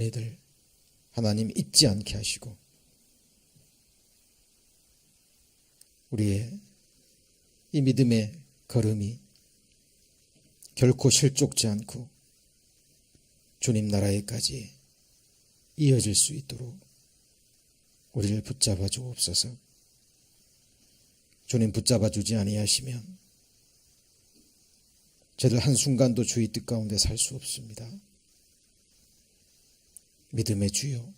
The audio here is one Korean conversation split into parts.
은혜들 하나님 잊지 않게 하시고 우리의 이 믿음의 걸음이 결코 실족지 않고 주님 나라에까지 이어질 수 있도록 우리를 붙잡아 주옵소서. 주님 붙잡아 주지 아니하시면 저들 한순간도 주의 뜻 가운데 살 수 없습니다. 믿음의 주여,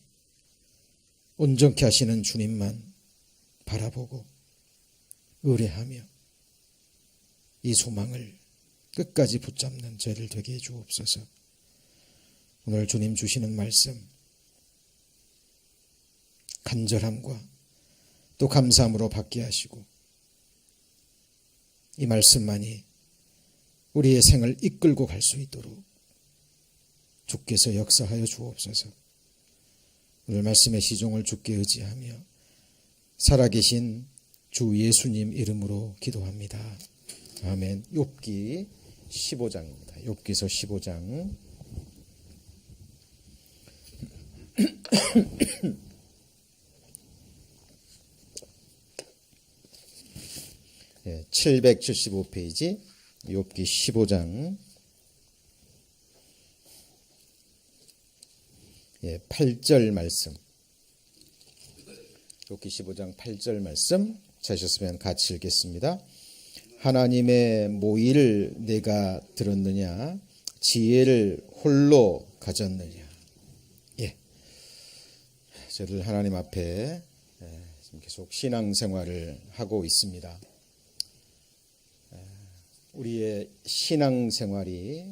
온전케 하시는 주님만 바라보고 의뢰하며 이 소망을 끝까지 붙잡는 저희들 되게 해 주옵소서. 오늘 주님 주시는 말씀 간절함과 또 감사함으로 받게 하시고 이 말씀만이 우리의 생을 이끌고 갈 수 있도록 주께서 역사하여 주옵소서. 오늘 말씀의 시종을 주께 의지하며 살아계신 주 예수님 이름으로 기도합니다. 아멘. 욥기 15장입니다. 욥기서 15장 775페이지 욥기 15장 8절 말씀. 욥기 15장 8절 말씀 찾으셨으면 같이 읽겠습니다. 하나님의 모의를 내가 들었느냐, 지혜를 홀로 가졌느냐. 저들 하나님 앞에 계속 신앙생활을 하고 있습니다. 우리의 신앙생활이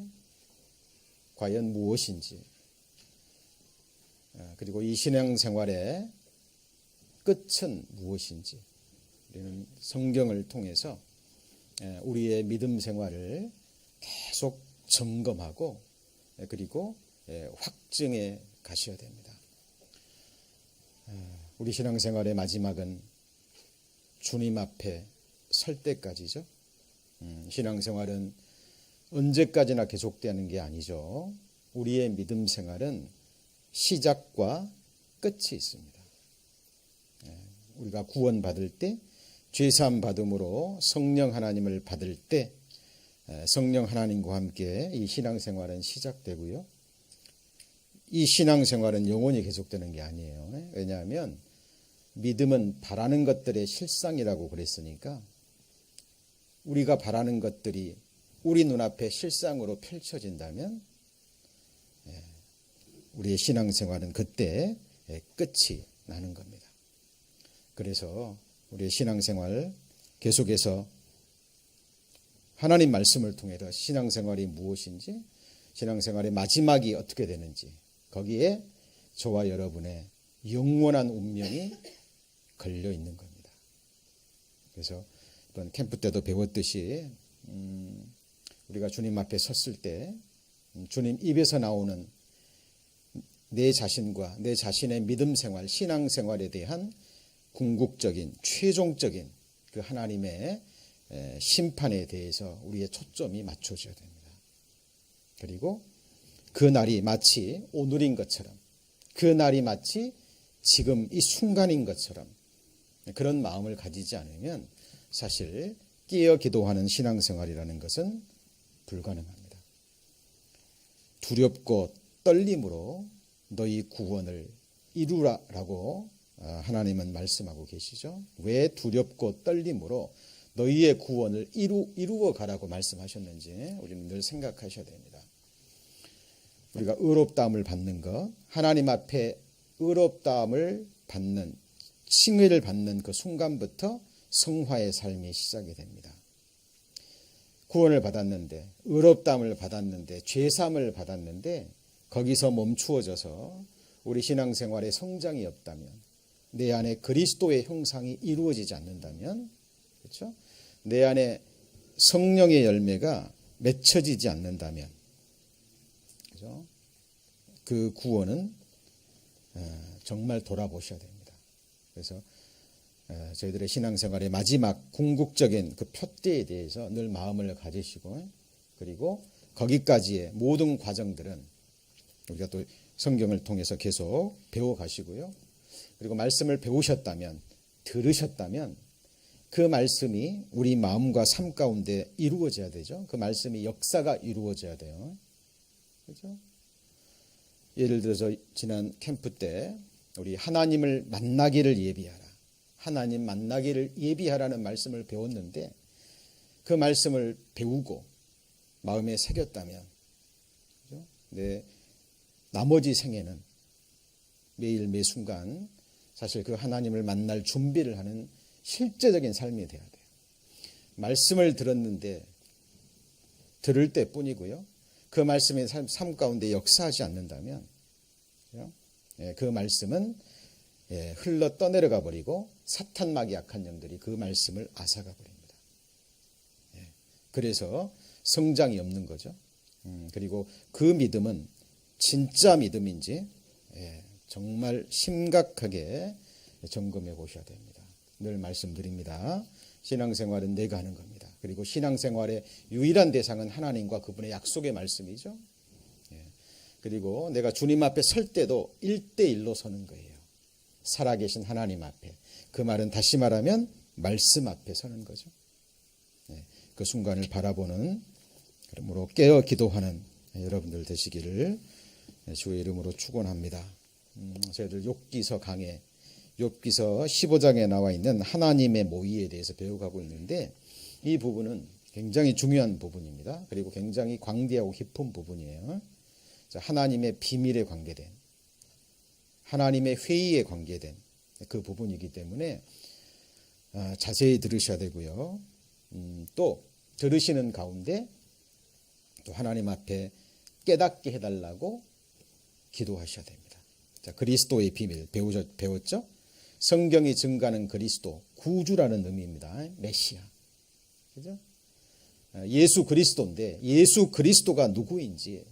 과연 무엇인지, 그리고 이 신앙생활의 끝은 무엇인지 우리는 성경을 통해서 우리의 믿음 생활을 계속 점검하고 그리고 확증해 가셔야 됩니다. 우리 신앙생활의 마지막은 주님 앞에 설 때까지죠. 신앙생활은 언제까지나 계속되는 게 아니죠. 우리의 믿음 생활은 시작과 끝이 있습니다. 우리가 구원받을 때, 죄사함 받음으로 성령 하나님을 받을 때 성령 하나님과 함께 이 신앙생활은 시작되고요. 이 신앙생활은 영원히 계속되는 게 아니에요. 왜냐하면 믿음은 바라는 것들의 실상이라고 그랬으니까 우리가 바라는 것들이 우리 눈앞에 실상으로 펼쳐진다면 우리의 신앙생활은 그때 끝이 나는 겁니다. 그래서 우리의 신앙생활 계속해서 하나님 말씀을 통해서 신앙생활이 무엇인지, 신앙생활의 마지막이 어떻게 되는지, 거기에 저와 여러분의 영원한 운명이 걸려 있는 겁니다. 그래서 이번 캠프 때도 배웠듯이 우리가 주님 앞에 섰을 때 주님 입에서 나오는 내 자신과 내 자신의 믿음 생활, 신앙 생활에 대한 궁극적인 최종적인 그 하나님의 심판에 대해서 우리의 초점이 맞춰져야 됩니다. 그리고 그 날이 마치 오늘인 것처럼, 그 날이 마치 지금 이 순간인 것처럼 그런 마음을 가지지 않으면 사실 깨어 기도하는 신앙생활이라는 것은 불가능합니다. 두렵고 떨림으로 너희 구원을 이루라라고 하나님은 말씀하고 계시죠. 왜 두렵고 떨림으로 너희의 구원을 이루어 가라고 말씀하셨는지 우리는 늘 생각하셔야 됩니다. 우리가 의롭다함을 받는 것, 하나님 앞에 의롭다함을 받는, 칭의를 받는 그 순간부터 성화의 삶이 시작이 됩니다. 구원을 받았는데, 의롭다함을 받았는데, 죄사함을 받았는데 거기서 멈추어져서 우리 신앙생활에 성장이 없다면, 내 안에 그리스도의 형상이 이루어지지 않는다면, 그렇죠? 내 안에 성령의 열매가 맺혀지지 않는다면, 그렇죠? 그 구원은 정말 돌아보셔야 됩니다. 그래서 저희들의 신앙생활의 마지막 궁극적인 그 표대에 대해서 늘 마음을 가지시고, 그리고 거기까지의 모든 과정들은 우리가 또 성경을 통해서 계속 배워 가시고요. 그리고 말씀을 배우셨다면, 들으셨다면 그 말씀이 우리 마음과 삶 가운데 이루어져야 되죠. 그 말씀이 역사가 이루어져야 돼요. 그렇죠? 예를 들어서 지난 캠프 때 우리 하나님을 만나기를 예비하라, 하나님 만나기를 예비하라는 말씀을 배웠는데, 그 말씀을 배우고 마음에 새겼다면, 그렇죠? 내 나머지 생애는 매일 매 순간 사실 그 하나님을 만날 준비를 하는 실제적인 삶이 돼야 돼요. 말씀을 들었는데 들을 때뿐이고요. 그 말씀이 삶 가운데 역사하지 않는다면, 그 말씀은 흘러 떠내려가 버리고 사탄막이 약한 영들이 그 말씀을 앗아가 버립니다. 그래서 성장이 없는 거죠. 그리고 그 믿음은 진짜 믿음인지 정말 심각하게 점검해 보셔야 됩니다. 늘 말씀드립니다. 신앙생활은 내가 하는 겁니다. 그리고 신앙생활의 유일한 대상은 하나님과 그분의 약속의 말씀이죠. 그리고 내가 주님 앞에 설 때도 1대1로 서는 거예요. 살아계신 하나님 앞에. 그 말은 다시 말하면 말씀 앞에 서는 거죠. 그 순간을 바라보는, 그러므로 깨어 기도하는 여러분들 되시기를 주의 이름으로 축원합니다. 저희들 욥기서 강해, 욥기서 15장에 나와 있는 하나님의 모의에 대해서 배워가고 있는데, 이 부분은 굉장히 중요한 부분입니다. 그리고 굉장히 광대하고 깊은 부분이에요. 하나님의 비밀에 관계된, 하나님의 회의에 관계된 그 부분이기 때문에 자세히 들으셔야 되고요. 또 들으시는 가운데 또 하나님 앞에 깨닫게 해달라고 기도하셔야 됩니다. 자, 그리스도의 비밀 배웠죠? 성경이 증가하는 그리스도, 구주라는 의미입니다. 메시아. 그죠? 예수 그리스도인데, 예수 그리스도가 누구인지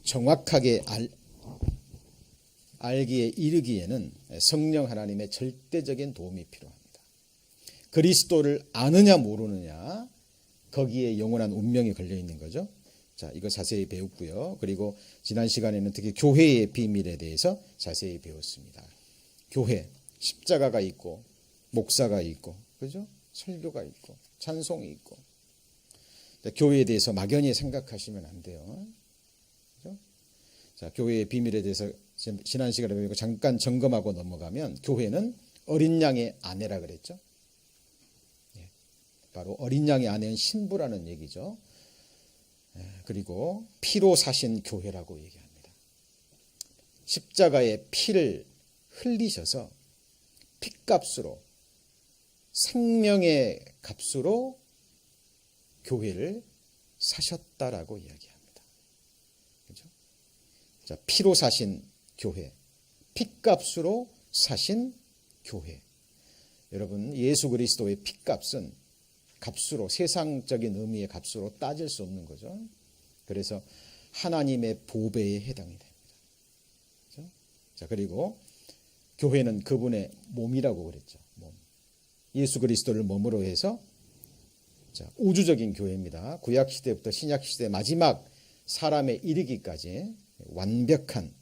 정확하게 알기에 이르기에는 성령 하나님의 절대적인 도움이 필요합니다. 그리스도를 아느냐 모르느냐, 거기에 영원한 운명이 걸려 있는 거죠. 자, 이거 자세히 배웠고요. 그리고 지난 시간에는 특히 교회의 비밀에 대해서 자세히 배웠습니다. 교회, 십자가가 있고 목사가 있고, 그죠? 설교가 있고 찬송이 있고. 교회에 대해서 막연히 생각하시면 안 돼요. 그죠? 자, 교회의 비밀에 대해서 지난 시간에 배우고 잠깐 점검하고 넘어가면, 교회는 어린 양의 아내라 그랬죠. 바로 어린 양의 아내는 신부라는 얘기죠. 그리고 피로 사신 교회라고 얘기합니다. 십자가에 피를 흘리셔서 피값으로, 생명의 값으로 교회를 사셨다라고 이야기합니다. 그렇죠? 자, 피로 사신 교회, 피값으로 사신 교회. 여러분, 예수 그리스도의 피값은 값으로, 세상적인 의미의 값으로 따질 수 없는 거죠. 그래서 하나님의 보배에 해당이 됩니다. 그렇죠? 자, 그리고 교회는 그분의 몸이라고 그랬죠. 몸. 예수 그리스도를 몸으로 해서, 자, 우주적인 교회입니다. 구약 시대부터 신약 시대 마지막 사람에 이르기까지 완벽한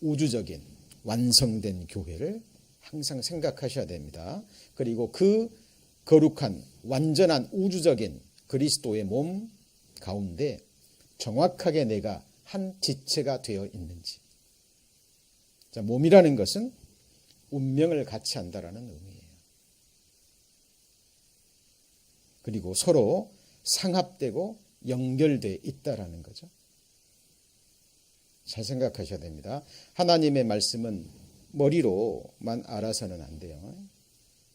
우주적인 완성된 교회를 항상 생각하셔야 됩니다. 그리고 그 거룩한 완전한 우주적인 그리스도의 몸 가운데 정확하게 내가 한 지체가 되어 있는지. 자, 몸이라는 것은 운명을 같이 한다라는 의미예요. 그리고 서로 상합되고 연결되어 있다라는 거죠. 잘 생각하셔야 됩니다. 하나님의 말씀은 머리로만 알아서는 안 돼요.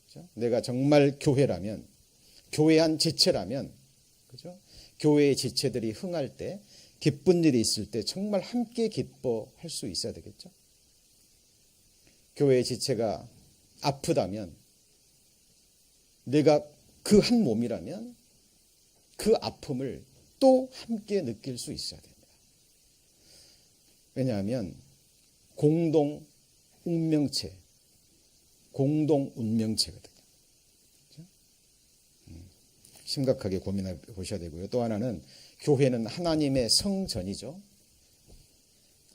그렇죠? 내가 정말 교회라면, 교회 한 지체라면, 그렇죠? 교회의 지체들이 흥할 때, 기쁜 일이 있을 때 정말 함께 기뻐할 수 있어야 되겠죠. 교회의 지체가 아프다면, 내가 그 한 몸이라면 그 아픔을 또 함께 느낄 수 있어야 됩니다. 왜냐하면 공동 운명체, 공동 운명체거든요. 그렇죠? 심각하게 고민해 보셔야 되고요. 또 하나는 교회는 하나님의 성전이죠.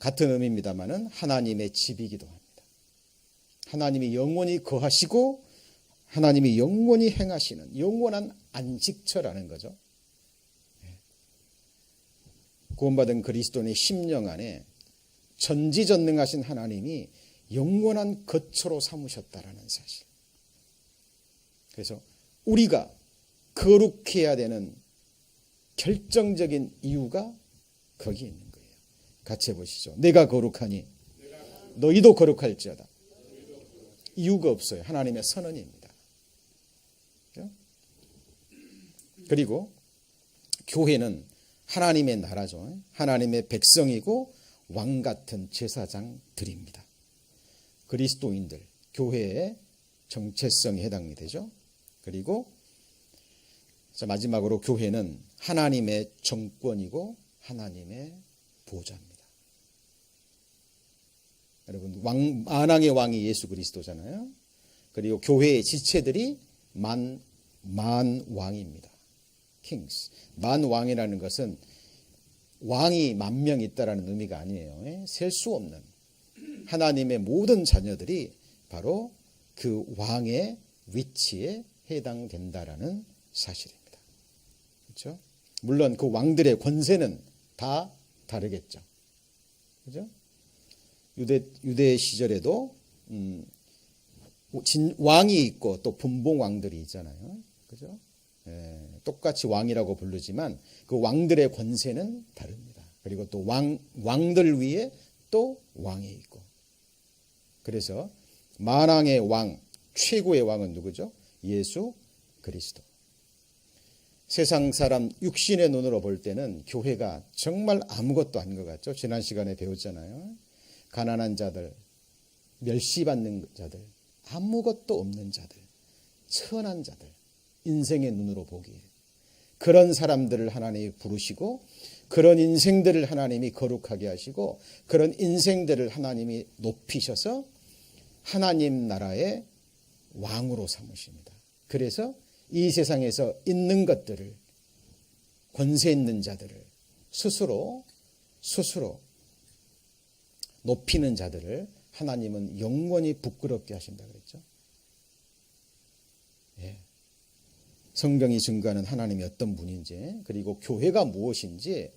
같은 의미입니다만은 하나님의 집이기도 합니다. 하나님이 영원히 거하시고 하나님이 영원히 행하시는 영원한 안식처라는 거죠. 구원받은 그리스도인의 심령 안에 전지전능하신 하나님이 영원한 거처로 삼으셨다라는 사실. 그래서 우리가 거룩해야 되는 결정적인 이유가 거기 있는 거예요. 같이 해보시죠. 내가 거룩하니 너희도 거룩할지어다. 이유가 없어요. 하나님의 선언입니다. 그리고 교회는 하나님의 나라죠. 하나님의 백성이고 왕 같은 제사장들입니다. 그리스도인들, 교회의 정체성에 해당이 되죠. 그리고 마지막으로 교회는 하나님의 정권이고 하나님의 보좌입니다. 여러분, 만왕의 왕이 예수 그리스도잖아요. 그리고 교회의 지체들이 만왕입니다. 킹스. 만왕이라는 것은 왕이 10,000명 있다라는 의미가 아니에요. 셀 수 없는 하나님의 모든 자녀들이 바로 그 왕의 위치에 해당된다라는 사실입니다. 그렇죠? 물론 그 왕들의 권세는 다 다르겠죠. 그렇죠? 유대 시절에도 왕이 있고 또 분봉 왕들이 있잖아요. 그죠? 똑같이 왕이라고 부르지만 그 왕들의 권세는 다릅니다. 그리고 또 왕들 위에 또 왕이 있고. 그래서 만왕의 왕, 최고의 왕은 누구죠? 예수 그리스도. 세상 사람 육신의 눈으로 볼 때는 교회가 정말 아무것도 아닌 것 같죠? 지난 시간에 배웠잖아요. 가난한 자들, 멸시받는 자들, 아무것도 없는 자들, 천한 자들, 인생의 눈으로 보기에 그런 사람들을 하나님이 부르시고 그런 인생들을 하나님이 거룩하게 하시고 그런 인생들을 하나님이 높이셔서 하나님 나라의 왕으로 삼으십니다. 그래서 이 세상에서 있는 것들을, 권세 있는 자들을 스스로 높이는 자들을 하나님은 영원히 부끄럽게 하신다 그랬죠. 예. 성경이 증거하는 하나님이 어떤 분인지, 그리고 교회가 무엇인지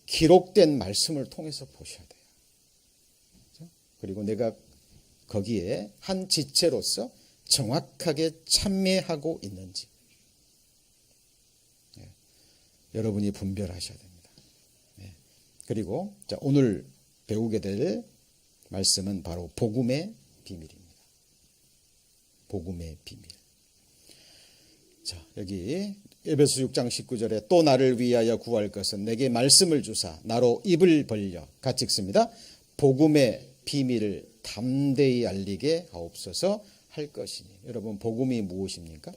기록된 말씀을 통해서 보셔야 돼요. 그렇죠? 그리고 내가 거기에 한 지체로서 정확하게 참여하고 있는지 여러분이 분별하셔야 됩니다. 그리고 오늘 배우게 될 말씀은 바로 복음의 비밀입니다. 복음의 비밀. 자, 여기 에베소 6장 19절에 또 나를 위하여 구할 것은 내게 말씀을 주사 나로 입을 벌려, 같이 읽습니다. 복음의 비밀을 담대히 알리게 하옵소서 할 것이니. 여러분, 복음이 무엇입니까?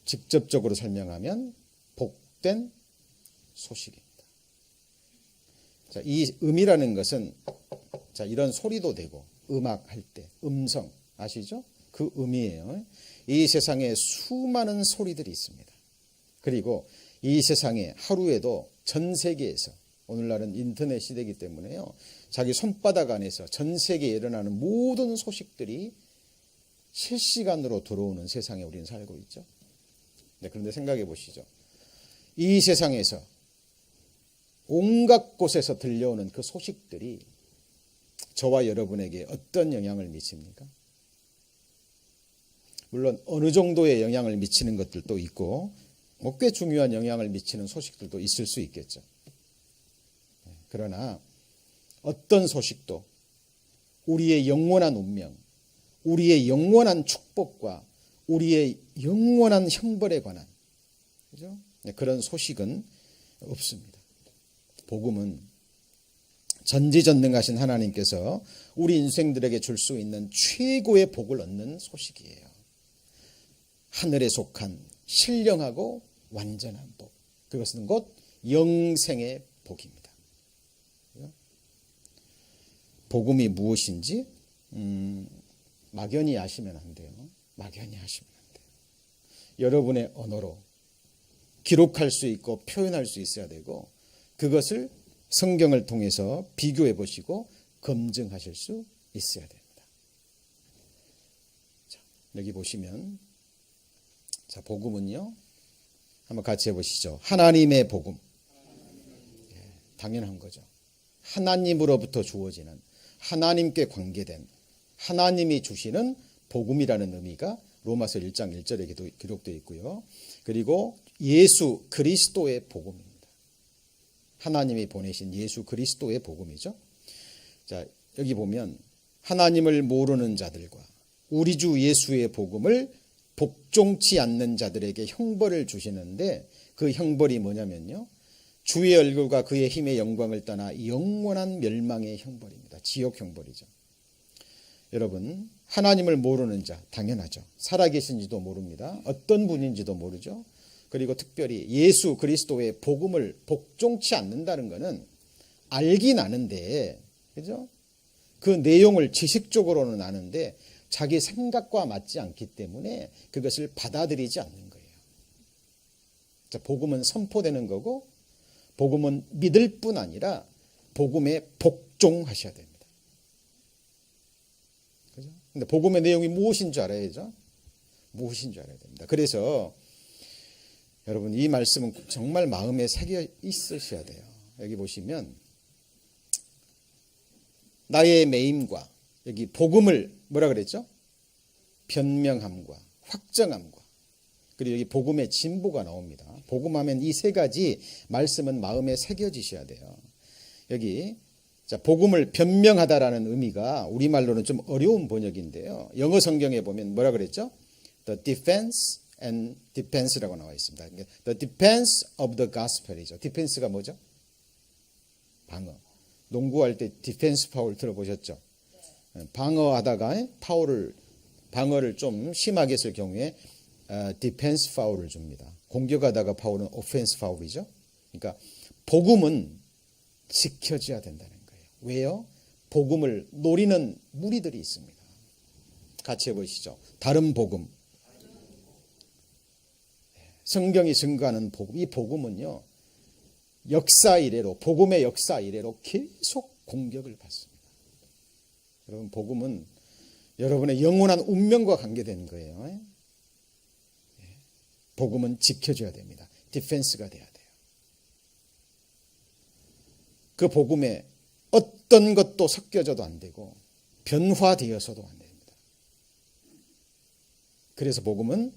직접적으로 설명하면 복된 소식입니다. 자, 이 음이라는 것은 이런 소리도 되고 음악 할 때 음성 아시죠? 그 음이에요. 이 세상에 수많은 소리들이 있습니다. 그리고 이 세상에 하루에도 전 세계에서, 오늘날은 인터넷 시대이기 때문에요, 자기 손바닥 안에서 전 세계에 일어나는 모든 소식들이 실시간으로 들어오는 세상에 우리는 살고 있죠. 그런데 생각해 보시죠. 이 세상에서 온갖 곳에서 들려오는 그 소식들이 저와 여러분에게 어떤 영향을 미칩니까? 물론 어느 정도의 영향을 미치는 것들도 있고 꽤 중요한 영향을 미치는 소식들도 있을 수 있겠죠. 그러나 어떤 소식도 우리의 영원한 운명, 우리의 영원한 축복과 우리의 영원한 형벌에 관한, 그죠? 그런 소식은 없습니다. 복음은 전지전능하신 하나님께서 우리 인생들에게 줄 수 있는 최고의 복을 얻는 소식이에요. 하늘에 속한 신령하고 완전한 복, 그것은 곧 영생의 복입니다. 복음이 무엇인지 막연히 아시면 안 돼요. 막연히 하시면 안 돼요. 여러분의 언어로 기록할 수 있고 표현할 수 있어야 되고 그것을 성경을 통해서 비교해 보시고 검증하실 수 있어야 됩니다. 자, 여기 보시면 자, 복음은요. 한번 같이 해보시죠. 하나님의 복음. 당연한 거죠. 하나님으로부터 주어지는 하나님께 관계된 하나님이 주시는 복음이라는 의미가 로마서 1장 1절에 기록되어 있고요. 그리고 예수 그리스도의 복음입니다. 하나님이 보내신 예수 그리스도의 복음이죠. 자, 여기 보면 하나님을 모르는 자들과 우리 주 예수의 복음을 복종치 않는 자들에게 형벌을 주시는데 그 형벌이 뭐냐면요. 주의 얼굴과 그의 힘의 영광을 떠나 영원한 멸망의 형벌입니다. 지옥 형벌이죠. 여러분, 하나님을 모르는 자 당연하죠. 살아계신지도 모릅니다. 어떤 분인지도 모르죠. 그리고 특별히 예수 그리스도의 복음을 복종치 않는다는 것은 알긴 아는데, 그죠? 그 내용을 지식적으로는 아는데 자기 생각과 맞지 않기 때문에 그것을 받아들이지 않는 거예요. 자, 복음은 선포되는 거고 복음은 믿을 뿐 아니라 복음에 복종하셔야 됩니다. 그죠? 근데 복음의 내용이 무엇인 줄 알아야죠. 무엇인 줄 알아야 됩니다. 그래서 여러분 이 말씀은 정말 마음에 새겨 있으셔야 돼요. 여기 보시면 나의 매임과 여기 복음을 뭐라 그랬죠? 변명함과 확정함과 그리고 여기 복음의 진보가 나옵니다. 복음하면 이 세 가지 말씀은 마음에 새겨지셔야 돼요. 여기 자, 복음을 변명하다라는 의미가 우리말로는 좀 어려운 번역인데요. 영어 성경에 보면 뭐라 그랬죠? The defense and defense라고 나와 있습니다. The defense of the gospel이죠. defense가 뭐죠? 방어. 농구할 때 디펜스 파울 들어보셨죠? 방어하다가 방어를 좀 심하게 했을 경우에 디펜스 파울을 줍니다. 공격하다가 파울은 오펜스 파울이죠. 그러니까 복음은 지켜져야 된다는 거예요. 왜요? 복음을 노리는 무리들이 있습니다. 같이 해보시죠. 다른 복음. 성경이 증거하는 복음. 이 복음은요. 역사 이래로 복음의 역사 이래로 계속 공격을 받습니다. 여러분 복음은 여러분의 영원한 운명과 관계된 거예요. 복음은 지켜줘야 됩니다. 디펜스가 돼야 돼요. 그 복음에 어떤 것도 섞여져도 안 되고 변화되어서도 안 됩니다. 그래서 복음은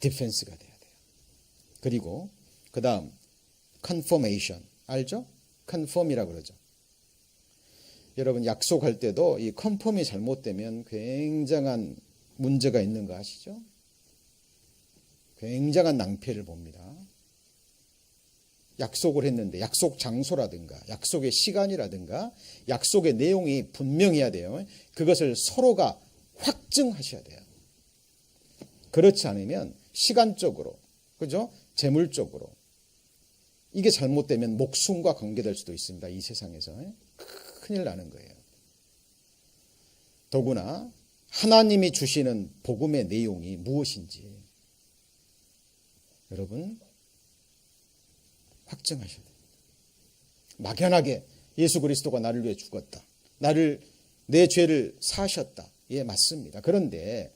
디펜스가 돼야 돼요. 그리고 그 다음 confirmation 알죠? confirm이라고 그러죠. 여러분 약속할 때도 이 컨펌이 잘못되면 굉장한 문제가 있는 거 아시죠? 굉장한 낭패를 봅니다. 약속을 했는데 약속 장소라든가 약속의 시간이라든가 약속의 내용이 분명해야 돼요. 그것을 서로가 확증하셔야 돼요. 그렇지 않으면 시간적으로, 그죠? 재물적으로 이게 잘못되면 목숨과 관계될 수도 있습니다. 이 세상에서 큰일 나는 거예요. 더구나 하나님이 주시는 복음의 내용이 무엇인지 여러분 확증하셔야 돼요. 막연하게 예수 그리스도가 나를 위해 죽었다. 내 죄를 사하셨다. 예, 맞습니다. 그런데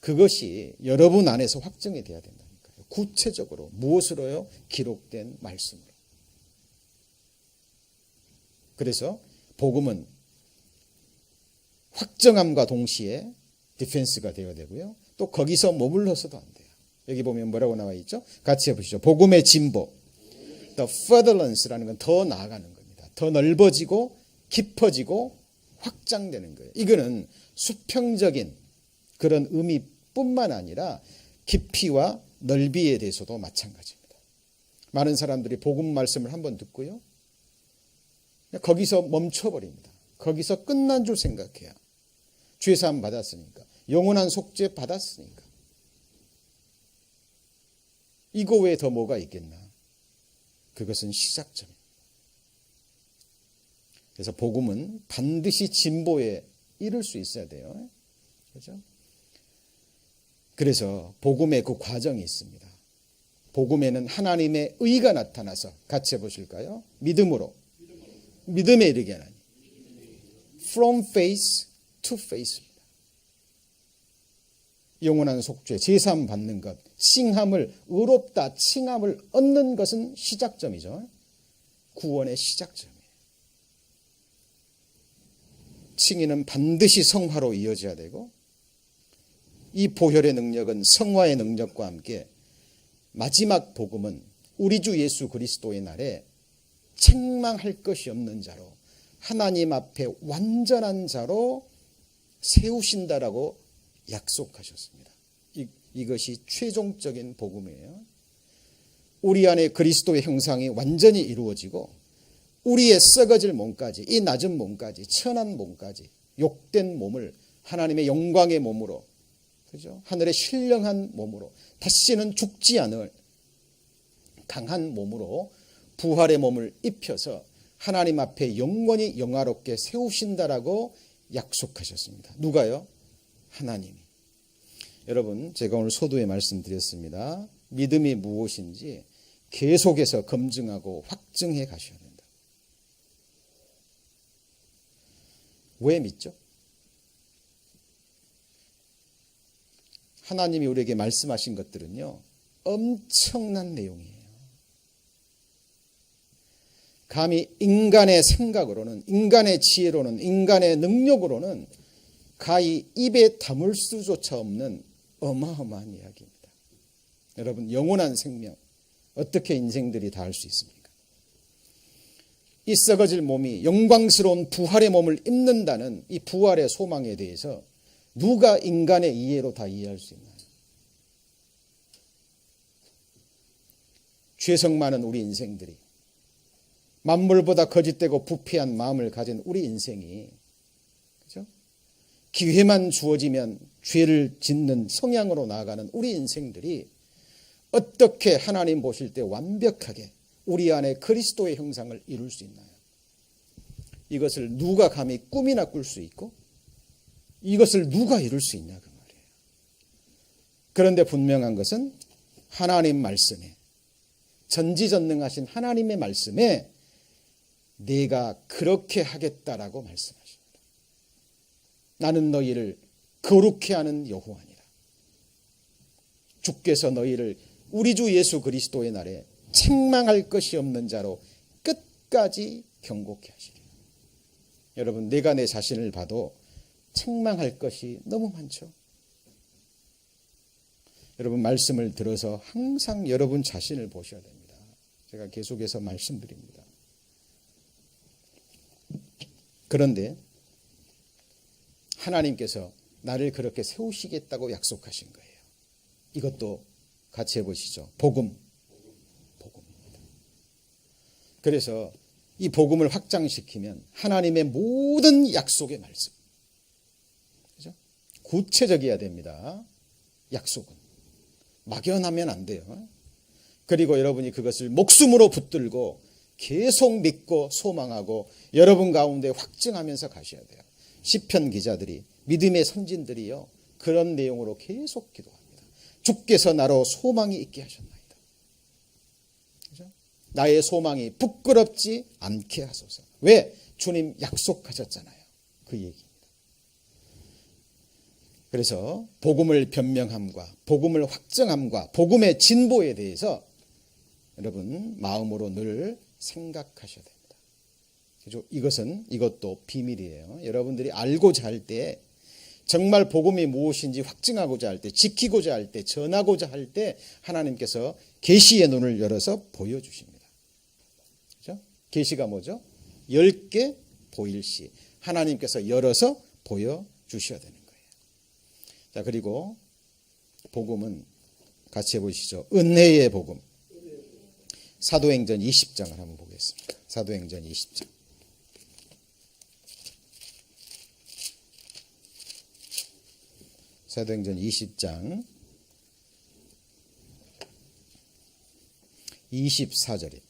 그것이 여러분 안에서 확증이 돼야 된다니까요. 구체적으로 무엇으로요? 기록된 말씀으로. 그래서 복음은 확정함과 동시에 디펜스가 되어야 되고요. 또 거기서 머물러서도 안 돼요. 여기 보면 뭐라고 나와 있죠? 같이 해보시죠. 복음의 진보. The furtherance라는 건 더 나아가는 겁니다. 더 넓어지고 깊어지고 확장되는 거예요. 이거는 수평적인 그런 의미뿐만 아니라 깊이와 넓이에 대해서도 마찬가지입니다. 많은 사람들이 복음 말씀을 한번 듣고요. 거기서 멈춰버립니다. 거기서 끝난 줄 생각해요. 죄사함 받았으니까. 영원한 속죄 받았으니까. 이거 외에 더 뭐가 있겠나. 그것은 시작점입니다. 그래서 복음은 반드시 진보에 이를 수 있어야 돼요. 그렇죠? 그래서 복음의 그 과정이 있습니다. 복음에는 하나님의 의가 나타나서 같이 해보실까요? 믿음으로 믿음에 이르게 하나니. From faith to faith입니다. 영원한 속죄, 제사함 받는 것, 칭함을 의롭다 칭함을 얻는 것은 시작점이죠. 구원의 시작점이에요. 칭의는 반드시 성화로 이어져야 되고, 이 보혈의 능력은 성화의 능력과 함께 마지막 복음은 우리 주 예수 그리스도의 날에 책망할 것이 없는 자로, 하나님 앞에 완전한 자로 세우신다라고 약속하셨습니다. 이것이 최종적인 복음이에요. 우리 안에 그리스도의 형상이 완전히 이루어지고 우리의 썩어질 몸까지, 이 낮은 몸까지, 천한 몸까지, 욕된 몸을 하나님의 영광의 몸으로, 그죠? 하늘의 신령한 몸으로, 다시는 죽지 않을 강한 몸으로 부활의 몸을 입혀서 하나님 앞에 영원히 영화롭게 세우신다라고 약속하셨습니다. 누가요? 하나님이. 여러분, 제가 오늘 소도에 말씀드렸습니다. 믿음이 무엇인지 계속해서 검증하고 확증해 가셔야 된다. 왜 믿죠? 하나님이 우리에게 말씀하신 것들은요, 엄청난 내용이에요. 감히 인간의 생각으로는, 인간의 지혜로는, 인간의 능력으로는 가히 입에 담을 수조차 없는 어마어마한 이야기입니다. 여러분, 영원한 생명, 어떻게 인생들이 다 할 수 있습니까? 이 썩어질 몸이 영광스러운 부활의 몸을 입는다는 이 부활의 소망에 대해서 누가 인간의 이해로 다 이해할 수 있나요? 죄성 많은 우리 인생들이, 만물보다 거짓되고 부패한 마음을 가진 우리 인생이, 그죠? 기회만 주어지면 죄를 짓는 성향으로 나아가는 우리 인생들이 어떻게 하나님 보실 때 완벽하게 우리 안에 그리스도의 형상을 이룰 수 있나요? 이것을 누가 감히 꿈이나 꿀 수 있고 이것을 누가 이룰 수 있냐 그 말이에요. 그런데 분명한 것은 하나님 말씀에, 전지전능하신 하나님의 말씀에 내가 그렇게 하겠다라고 말씀하십니다. 나는 너희를 거룩해 하는 여호와니라. 주께서 너희를 우리 주 예수 그리스도의 날에 책망할 것이 없는 자로 끝까지 경고케 하시리라. 여러분, 내가 내 자신을 봐도 책망할 것이 너무 많죠. 여러분, 말씀을 들어서 항상 여러분 자신을 보셔야 됩니다. 제가 계속해서 말씀드립니다. 그런데 하나님께서 나를 그렇게 세우시겠다고 약속하신 거예요. 이것도 같이 해보시죠. 복음입니다. 그래서 이 복음을 확장시키면 하나님의 모든 약속의 말씀, 그죠? 구체적이어야 됩니다. 약속은 막연하면 안 돼요. 그리고 여러분이 그것을 목숨으로 붙들고 계속 믿고 소망하고 여러분 가운데 확증하면서 가셔야 돼요. 시편 기자들이, 믿음의 선진들이요, 그런 내용으로 계속 기도합니다. 주께서 나로 소망이 있게 하셨나이다. 그죠? 나의 소망이 부끄럽지 않게 하소서. 왜? 주님 약속하셨잖아요. 그 얘기입니다. 그래서 복음을 변명함과 복음을 확증함과 복음의 진보에 대해서 여러분 마음으로 늘 생각하셔야 됩니다. 그죠? 이것도 비밀이에요. 여러분들이 알고자 할 때, 정말 복음이 무엇인지 확증하고자 할 때, 지키고자 할 때, 전하고자 할 때 하나님께서 계시의 눈을 열어서 보여주십니다. 그죠? 계시가 뭐죠? 10개 보일시 하나님께서 열어서 보여주셔야 되는 거예요. 자, 그리고 복음은 같이 해보시죠. 은혜의 복음. 사도행전 20장을 한번 보겠습니다. 사도행전 20장. 사도행전 20장 24절입니다.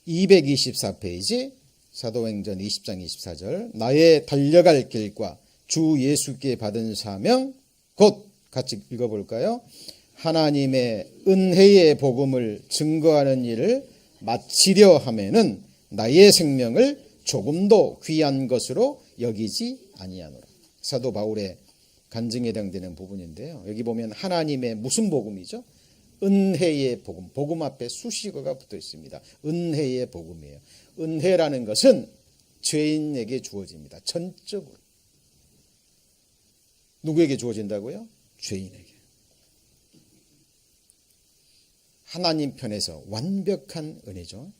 (224페이지) 사도행전 20장 24절. 나의 달려갈 길과 주 예수께 받은 사명 곧 같이 읽어볼까요? 하나님의 은혜의 복음을 증거하는 일을 마치려 하면은 나의 생명을 조금도 귀한 것으로 여기지 아니하노라. 사도 바울의 간증에 해당되는 부분인데요. 여기 보면 하나님의 무슨 복음이죠? 은혜의 복음. 복음 앞에 수식어가 붙어 있습니다. 은혜의 복음이에요. 은혜라는 것은 죄인에게 주어집니다. 전적으로. 누구에게 주어진다고요? 죄인에게. 하나님 편에서 완벽한 은혜죠.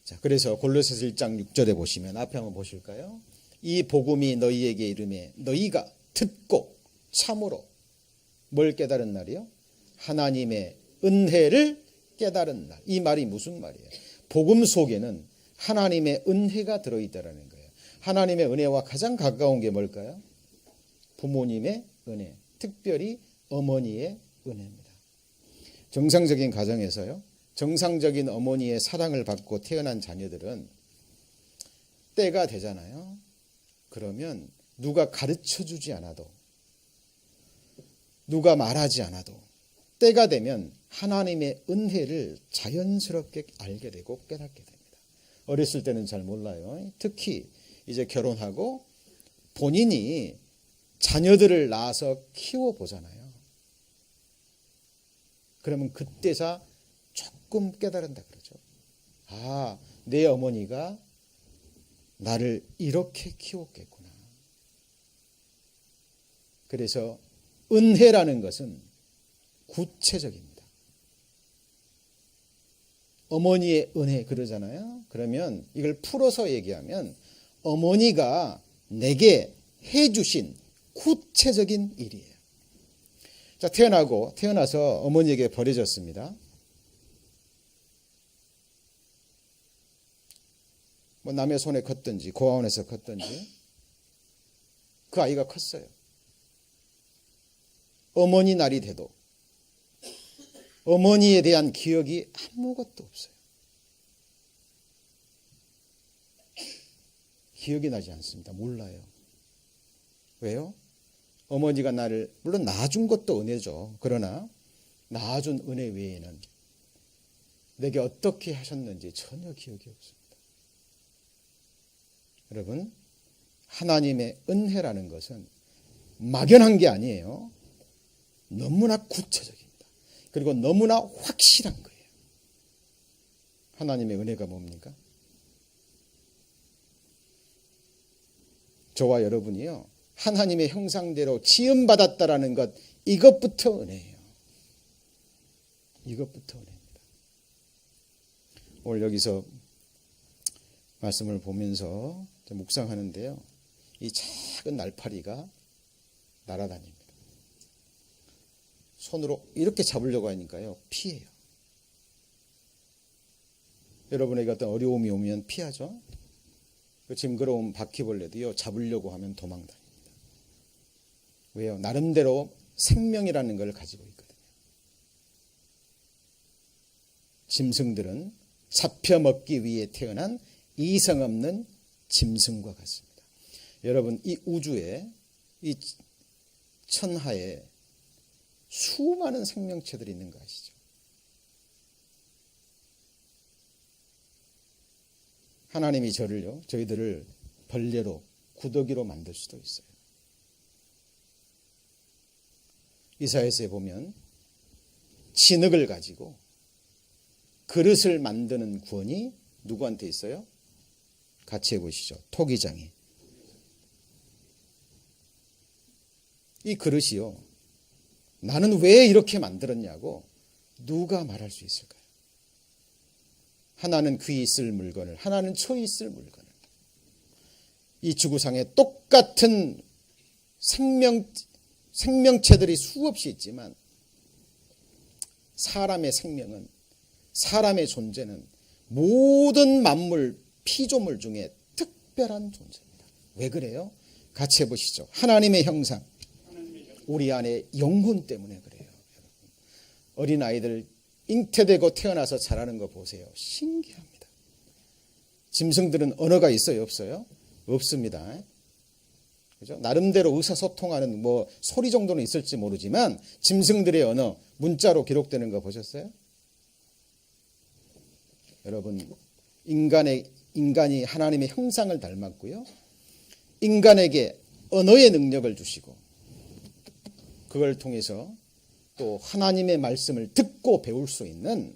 자, 그래서 골로새서 1장 6절에 보시면 앞에 한번 보실까요? 이 복음이 너희에게 이르매 너희가 듣고 참으로 뭘 깨달은 날이요? 하나님의 은혜를 깨달은 날. 이 말이 무슨 말이에요? 복음 속에는 하나님의 은혜가 들어있다는 거예요. 하나님의 은혜와 가장 가까운 게 뭘까요? 부모님의 은혜, 특별히 어머니의 은혜입니다. 정상적인 가정에서요, 정상적인 어머니의 사랑을 받고 태어난 자녀들은 때가 되잖아요. 그러면 누가 가르쳐주지 않아도, 누가 말하지 않아도 때가 되면 하나님의 은혜를 자연스럽게 알게 되고 깨닫게 됩니다. 어렸을 때는 잘 몰라요. 특히 이제 결혼하고 본인이 자녀들을 낳아서 키워보잖아요. 그러면 그때서 조금 깨달은다 그러죠. 아, 내 어머니가 나를 이렇게 키웠겠구나. 그래서 은혜라는 것은 구체적입니다. 어머니의 은혜 그러잖아요. 그러면 이걸 풀어서 얘기하면 어머니가 내게 해주신 구체적인 일이에요. 자, 태어나서 어머니에게 버려졌습니다. 뭐 남의 손에 컸든지 고아원에서 컸든지 그 아이가 컸어요. 어머니 날이 돼도 어머니에 대한 기억이 아무것도 없어요. 기억이 나지 않습니다. 몰라요. 왜요? 어머니가 나를 물론 낳아준 것도 은혜죠. 그러나 낳아준 은혜 외에는 내게 어떻게 하셨는지 전혀 기억이 없습니다. 여러분, 하나님의 은혜라는 것은 막연한 게 아니에요. 너무나 구체적입니다. 그리고 너무나 확실한 거예요. 하나님의 은혜가 뭡니까? 저와 여러분이요, 하나님의 형상대로 지음받았다라는 것, 이것부터 은혜예요. 이것부터 은혜입니다. 오늘 여기서 말씀을 보면서 묵상하는데요, 이 작은 날파리가 날아다닙니다. 손으로 이렇게 잡으려고 하니까요, 피해요. 여러분에게 어떤 어려움이 오면 피하죠. 그 징그러운 바퀴벌레도요, 잡으려고 하면 도망다닙니다. 왜요? 나름대로 생명이라는 걸 가지고 있거든요. 짐승들은 잡혀 먹기 위해 태어난 이성 없는 짐승과 같습니다. 여러분, 이 우주에, 이 천하에 수많은 생명체들이 있는 거 아시죠? 하나님이 저희들을 벌레로, 구더기로 만들 수도 있어요. 이사야서에 보면 진흙을 가지고 그릇을 만드는 권이 누구한테 있어요? 같이 해보시죠. 토기장이. 이 그릇이요, 나는 왜 이렇게 만들었냐고 누가 말할 수 있을까요? 하나는 귀 있을 물건을, 하나는 초 있을 물건을. 이 지구상에 똑같은 생명체들이 수없이 있지만 사람의 생명은, 사람의 존재는 모든 만물, 피조물 중에 특별한 존재입니다. 왜 그래요? 같이 해보시죠. 하나님의 형상, 우리 안에 영혼 때문에 그래요. 어린아이들 잉태되고 태어나서 자라는 거 보세요. 신기합니다. 짐승들은 언어가 있어요? 없어요? 없습니다. 그죠? 나름대로 의사소통하는 뭐 소리 정도는 있을지 모르지만 짐승들의 언어, 문자로 기록되는 거 보셨어요? 여러분, 인간이 하나님의 형상을 닮았고요. 인간에게 언어의 능력을 주시고 그걸 통해서 또 하나님의 말씀을 듣고 배울 수 있는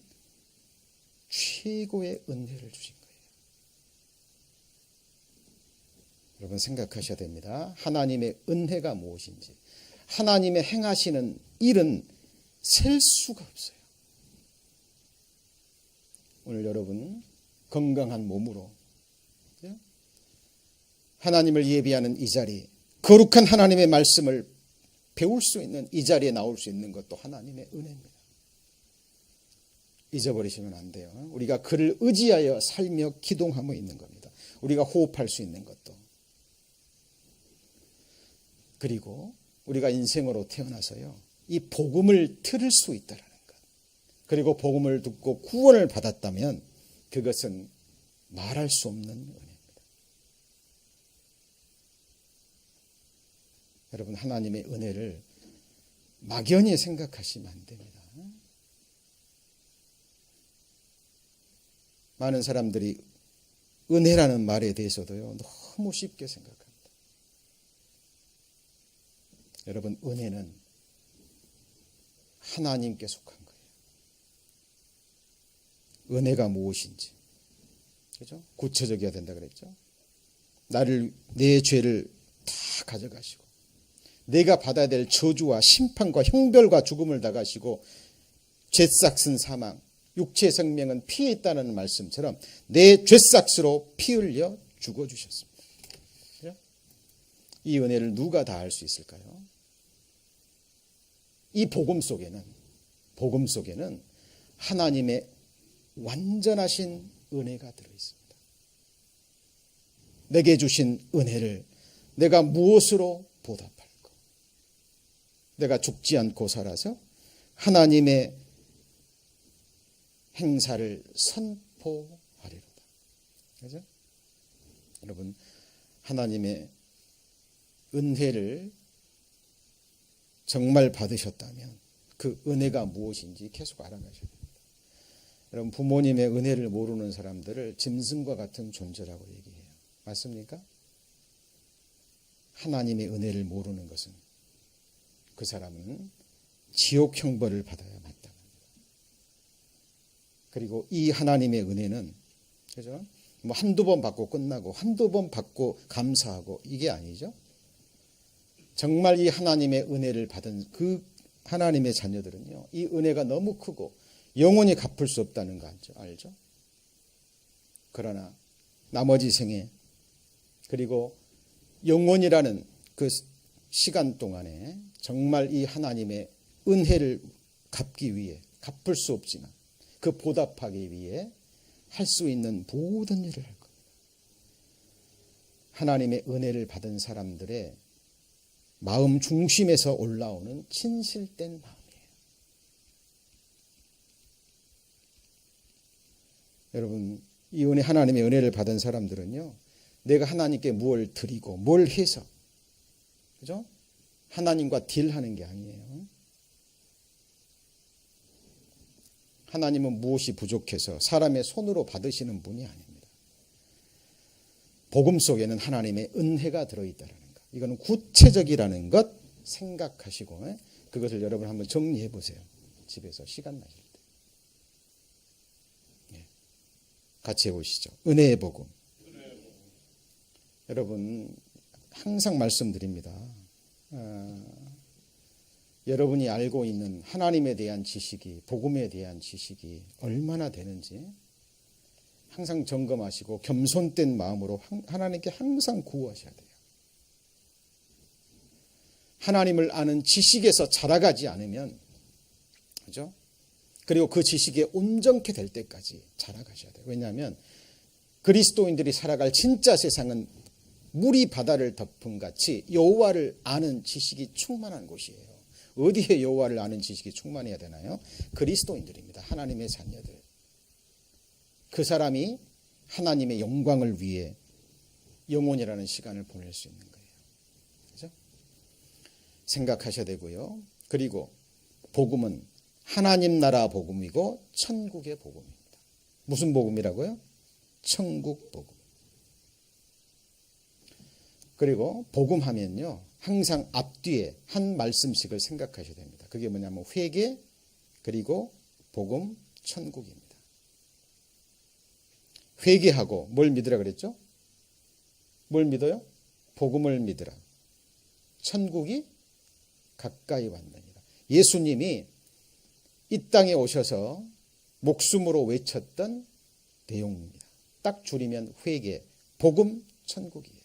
최고의 은혜를 주신 거예요. 여러분 생각하셔야 됩니다. 하나님의 은혜가 무엇인지. 하나님의 행하시는 일은 셀 수가 없어요. 오늘 여러분 건강한 몸으로 하나님을 예비하는 이 자리, 거룩한 하나님의 말씀을 배울 수 있는 이 자리에 나올 수 있는 것도 하나님의 은혜입니다. 잊어버리시면 안 돼요. 우리가 그를 의지하여 살며 기동하며 있는 겁니다. 우리가 호흡할 수 있는 것도. 그리고 우리가 인생으로 태어나서요, 이 복음을 들을 수 있다라는 것. 그리고 복음을 듣고 구원을 받았다면 그것은 말할 수 없는 은혜입니다. 여러분, 하나님의 은혜를 막연히 생각하시면 안 됩니다. 많은 사람들이 은혜라는 말에 대해서도요, 너무 쉽게 생각합니다. 여러분, 은혜는 하나님께 속한 거예요. 은혜가 무엇인지, 그죠? 구체적이어야 된다 그랬죠. 내 죄를 다 가져가시고, 내가 받아야 될 저주와 심판과 형벌과 죽음을 다 가시고, 죄싹슨 사망, 육체의 생명은 피에 있다는 말씀처럼 내 죄싹스로 피 흘려 죽어주셨습니다. 그죠? 이 은혜를 누가 다 알 수 있을까요? 이 복음 속에는 하나님의 완전하신 은혜가 들어있습니다. 내게 주신 은혜를 내가 무엇으로 보답할까? 내가 죽지 않고 살아서 하나님의 행사를 선포하리로다. 그죠? 여러분, 하나님의 은혜를 정말 받으셨다면 그 은혜가 무엇인지 계속 알아가셔야 됩니다. 여러분, 부모님의 은혜를 모르는 사람들을 짐승과 같은 존재라고 얘기해요. 맞습니까? 하나님의 은혜를 모르는 것은 그 사람은 지옥 형벌을 받아야 마땅합니다. 그리고 이 하나님의 은혜는, 그죠? 뭐 한두 번 받고 끝나고 한두 번 받고 감사하고 이게 아니죠. 정말 이 하나님의 은혜를 받은 그 하나님의 자녀들은요, 이 은혜가 너무 크고 영원히 갚을 수 없다는 거 알죠? 그러나 나머지 생에, 그리고 영원이라는 그 시간 동안에 정말 이 하나님의 은혜를 갚기 위해, 갚을 수 없지만 그 보답하기 위해 할 수 있는 모든 일을 할 겁니다. 하나님의 은혜를 받은 사람들의 마음 중심에서 올라오는 진실된 마음이에요. 여러분, 이 하나님의 은혜를 받은 사람들은요, 내가 하나님께 뭘 드리고 뭘 해서, 그죠? 하나님과 딜하는 게 아니에요. 하나님은 무엇이 부족해서 사람의 손으로 받으시는 분이 아닙니다. 복음 속에는 하나님의 은혜가 들어있다는 것. 이거는 구체적이라는 것 생각하시고 그것을 여러분 한번 정리해 보세요. 집에서 시간 나실 때. 같이 해보시죠. 은혜의 복음. 여러분, 항상 말씀드립니다. 여러분이 알고 있는 하나님에 대한 지식이, 복음에 대한 지식이 얼마나 되는지 항상 점검하시고 겸손된 마음으로 하나님께 항상 구하셔야 돼요. 하나님을 아는 지식에서 자라가지 않으면, 그죠? 그리고 그 지식에 온전케 될 때까지 자라가셔야 돼요. 왜냐하면 그리스도인들이 살아갈 진짜 세상은 물이 바다를 덮은 같이 여호와를 아는 지식이 충만한 곳이에요. 어디에 여호와를 아는 지식이 충만해야 되나요? 그리스도인들입니다. 하나님의 자녀들. 그 사람이 하나님의 영광을 위해 영혼이라는 시간을 보낼 수 있는 거예요. 생각하셔야 되고요. 그리고 복음은 하나님 나라 복음이고 천국의 복음입니다. 무슨 복음이라고요? 천국 복음. 그리고 복음하면요, 항상 앞뒤에 한 말씀씩을 생각하셔야 됩니다. 그게 뭐냐면 회개, 그리고 복음, 천국입니다. 회개하고 뭘 믿으라 그랬죠? 뭘 믿어요? 복음을 믿으라. 천국이 가까이 왔느니라. 예수님이 이 땅에 오셔서 목숨으로 외쳤던 내용입니다. 딱 줄이면 회개, 복음, 천국이에요.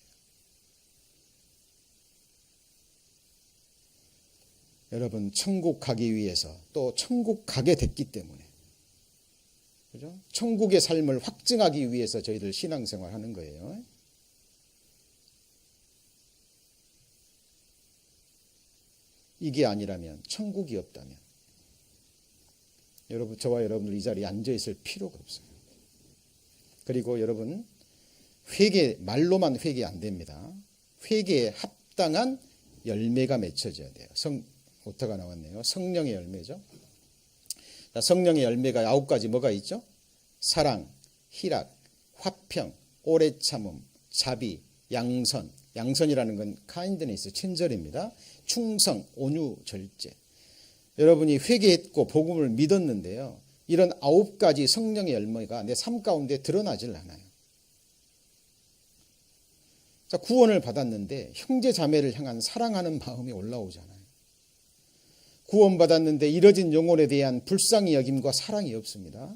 여러분, 천국 가기 위해서 또 천국 가게 됐기 때문에, 그죠? 천국의 삶을 확증하기 위해서 저희들 신앙생활 하는 거예요. 이게 아니라면, 천국이 없다면 여러분, 저와 여러분들 이 자리에 앉아 있을 필요가 없어요. 그리고 여러분, 회개, 말로만 회개 안 됩니다. 회개에 합당한 열매가 맺혀져야 돼요. 오타가 나왔네요. 성령의 열매죠. 성령의 열매가 9가지 뭐가 있죠? 사랑, 희락, 화평, 오래 참음, 자비, 양선. 양선이라는 건 kindness, 친절입니다. 충성, 온유, 절제. 여러분이 회개했고 복음을 믿었는데요, 이런 9가지 성령의 열매가 내 삶 가운데 드러나질 않아요. 자, 구원을 받았는데 형제 자매를 향한 사랑하는 마음이 올라오잖아요. 구원받았는데 잃어진 영혼에 대한 불쌍히 여김과 사랑이 없습니다.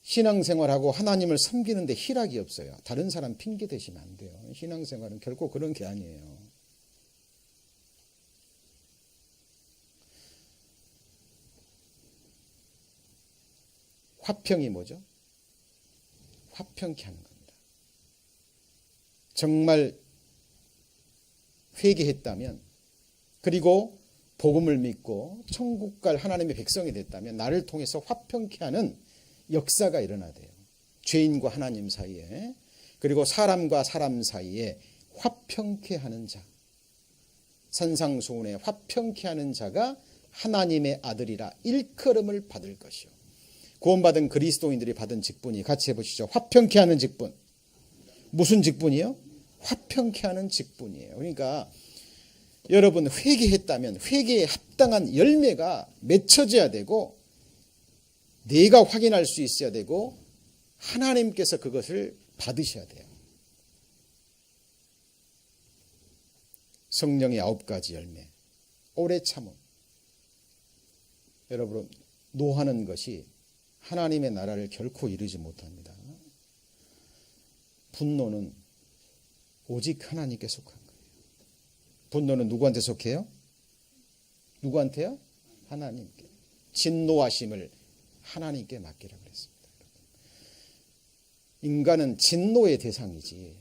신앙생활하고 하나님을 섬기는데 희락이 없어요. 다른 사람 핑계 대시면 안 돼요. 신앙생활은 결코 그런 게 아니에요. 화평이 뭐죠? 화평케 하는 겁니다. 정말 회개했다면, 그리고 복음을 믿고 천국 갈 하나님의 백성이 됐다면 나를 통해서 화평케 하는 역사가 일어나야 돼요. 죄인과 하나님 사이에, 그리고 사람과 사람 사이에 화평케 하는 자, 산상수훈에 화평케 하는 자가 하나님의 아들이라 일컬음을 받을 것이요. 구원받은 그리스도인들이 받은 직분이, 같이 해보시죠. 화평케 하는 직분. 무슨 직분이요? 화평케 하는 직분이에요. 그러니까 여러분, 회개했다면 회개에 합당한 열매가 맺혀져야 되고, 내가 확인할 수 있어야 되고, 하나님께서 그것을 받으셔야 돼요. 성령의 9가지 열매, 오래 참음. 여러분, 노하는 것이 하나님의 나라를 결코 이루지 못합니다. 분노는 오직 하나님께 속한 거예요. 분노는 누구한테 속해요? 누구한테요? 하나님께. 진노하심을 하나님께 맡기라 그랬습니다. 인간은 진노의 대상이지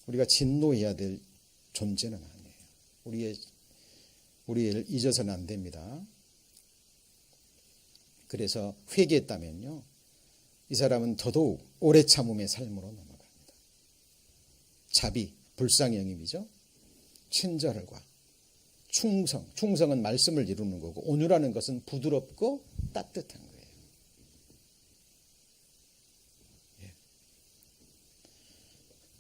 우리가 진노해야 될 존재는 아니에요. 우리를 잊어서는 안 됩니다. 그래서 회개했다면요, 이 사람은 더더욱 오래 참음의 삶으로 넘어갑니다. 자비, 불쌍히 여김이죠. 친절과 충성, 충성은 말씀을 이루는 거고, 온유라는 것은 부드럽고 따뜻한 거예요.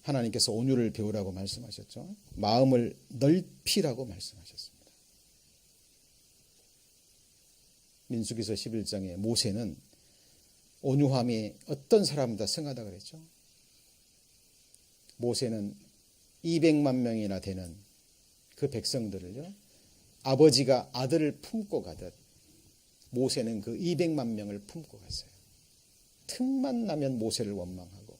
하나님께서 온유를 배우라고 말씀하셨죠. 마음을 넓히라고 말씀하셨습니다. 민수기서 11장에 모세는 온유함이 어떤 사람보다 승하다 그랬죠. 모세는 200만 명이나 되는 그 백성들을요, 아버지가 아들을 품고 가듯 모세는 그 200만 명을 품고 갔어요. 틈만 나면 모세를 원망하고,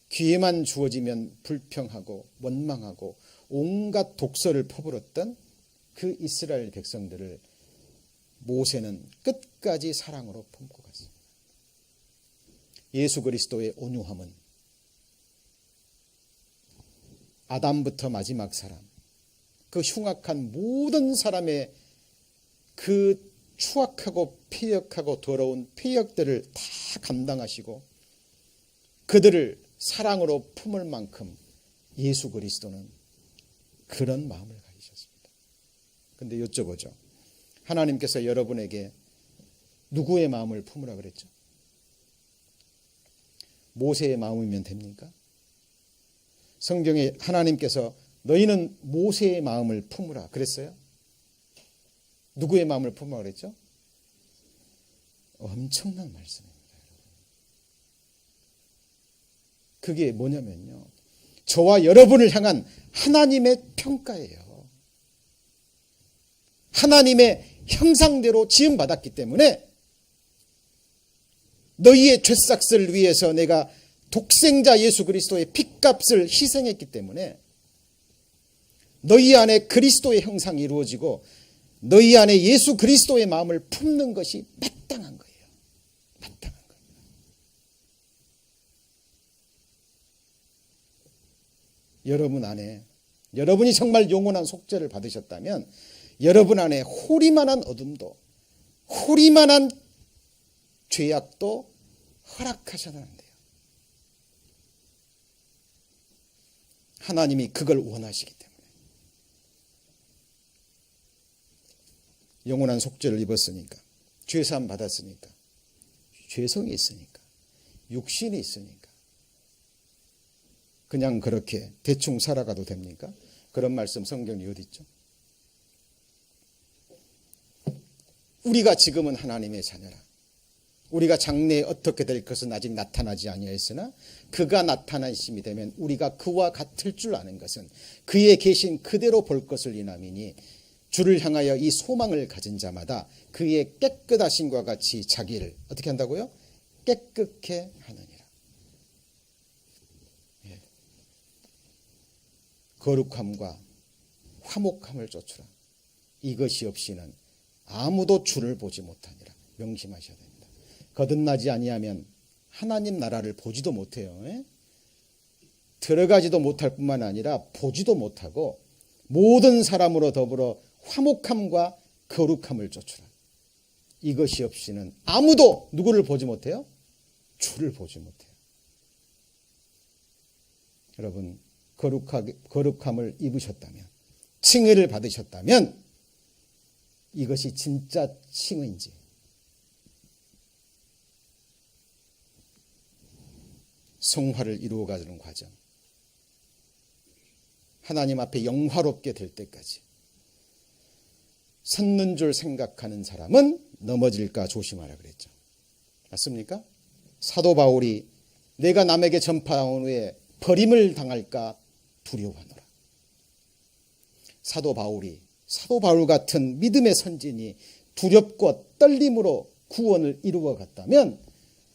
기회만 주어지면 불평하고 원망하고 온갖 독설을 퍼부었던 그 이스라엘 백성들을 모세는 끝까지 사랑으로 품고 갔습니다. 예수 그리스도의 온유함은 아담부터 마지막 사람, 그 흉악한 모든 사람의 그 추악하고 폐역하고 더러운 폐역들을 다 감당하시고 그들을 사랑으로 품을 만큼 예수 그리스도는 그런 마음을 가지셨습니다. 그런데 여쭤보죠. 하나님께서 여러분에게 누구의 마음을 품으라 그랬죠? 모세의 마음이면 됩니까? 성경에 하나님께서 너희는 모세의 마음을 품으라 그랬어요? 누구의 마음을 품으라 그랬죠? 엄청난 말씀입니다. 그게 뭐냐면요, 저와 여러분을 향한 하나님의 평가예요. 하나님의 형상대로 지음받았기 때문에 너희의 죄삭을 위해서 내가 독생자 예수 그리스도의 핏값을 희생했기 때문에 너희 안에 그리스도의 형상이 이루어지고 너희 안에 예수 그리스도의 마음을 품는 것이 마땅한 거예요. 마땅한 거예요. 여러분 안에, 여러분이 정말 영원한 속죄를 받으셨다면 여러분 안에 호리만한 어둠도, 호리만한 죄악도 허락하셔야 한대요. 하나님이 그걸 원하시기 때문에. 영원한 속죄를 입었으니까, 죄사함 받았으니까, 죄성이 있으니까, 육신이 있으니까 그냥 그렇게 대충 살아가도 됩니까? 그런 말씀 성경이 어디 있죠? 우리가 지금은 하나님의 자녀라. 우리가 장래에 어떻게 될 것은 아직 나타나지 아니하였으나 그가 나타나심이 되면 우리가 그와 같을 줄 아는 것은 그의 계신 그대로 볼 것을 인함이니 주를 향하여 이 소망을 가진 자마다 그의 깨끗하심과 같이 자기를 어떻게 한다고요? 깨끗게 하느니라. 예. 거룩함과 화목함을 쫓으라. 이것이 없이는 아무도 주를 보지 못하니라. 명심하셔야 됩니다. 거듭나지 아니하면 하나님 나라를 보지도 못해요. 예? 들어가지도 못할 뿐만 아니라 보지도 못하고 모든 사람으로 더불어 화목함과 거룩함을 쫓으라. 이것이 없이는 아무도 누구를 보지 못해요? 주를 보지 못해요. 여러분, 거룩함을 입으셨다면, 칭의를 받으셨다면 이것이 진짜 칭의인지, 성화를 이루어가는 과정, 하나님 앞에 영화롭게 될 때까지 섰는 줄 생각하는 사람은 넘어질까 조심하라 그랬죠. 맞습니까? 사도 바울이 내가 남에게 전파한 후에 버림을 당할까 두려워하노라. 사도 바울 같은 믿음의 선진이 두렵고 떨림으로 구원을 이루어갔다면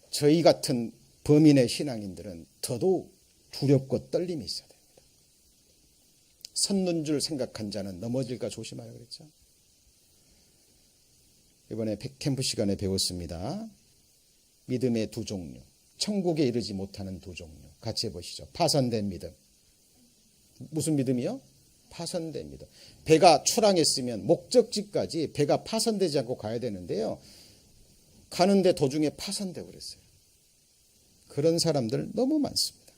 저희 같은 범인의 신앙인들은 더더욱 두렵고 떨림이 있어야 됩니다. 섰는 줄 생각한 자는 넘어질까 조심하라 그랬죠. 이번에 캠프 시간에 배웠습니다. 믿음의 두 종류, 천국에 이르지 못하는 두 종류 같이 해보시죠. 파선된 믿음. 무슨 믿음이요? 파선된 믿음. 배가 출항했으면 목적지까지 배가 파선되지 않고 가야 되는데요, 가는데 도중에 파선되고 그랬어요. 그런 사람들 너무 많습니다.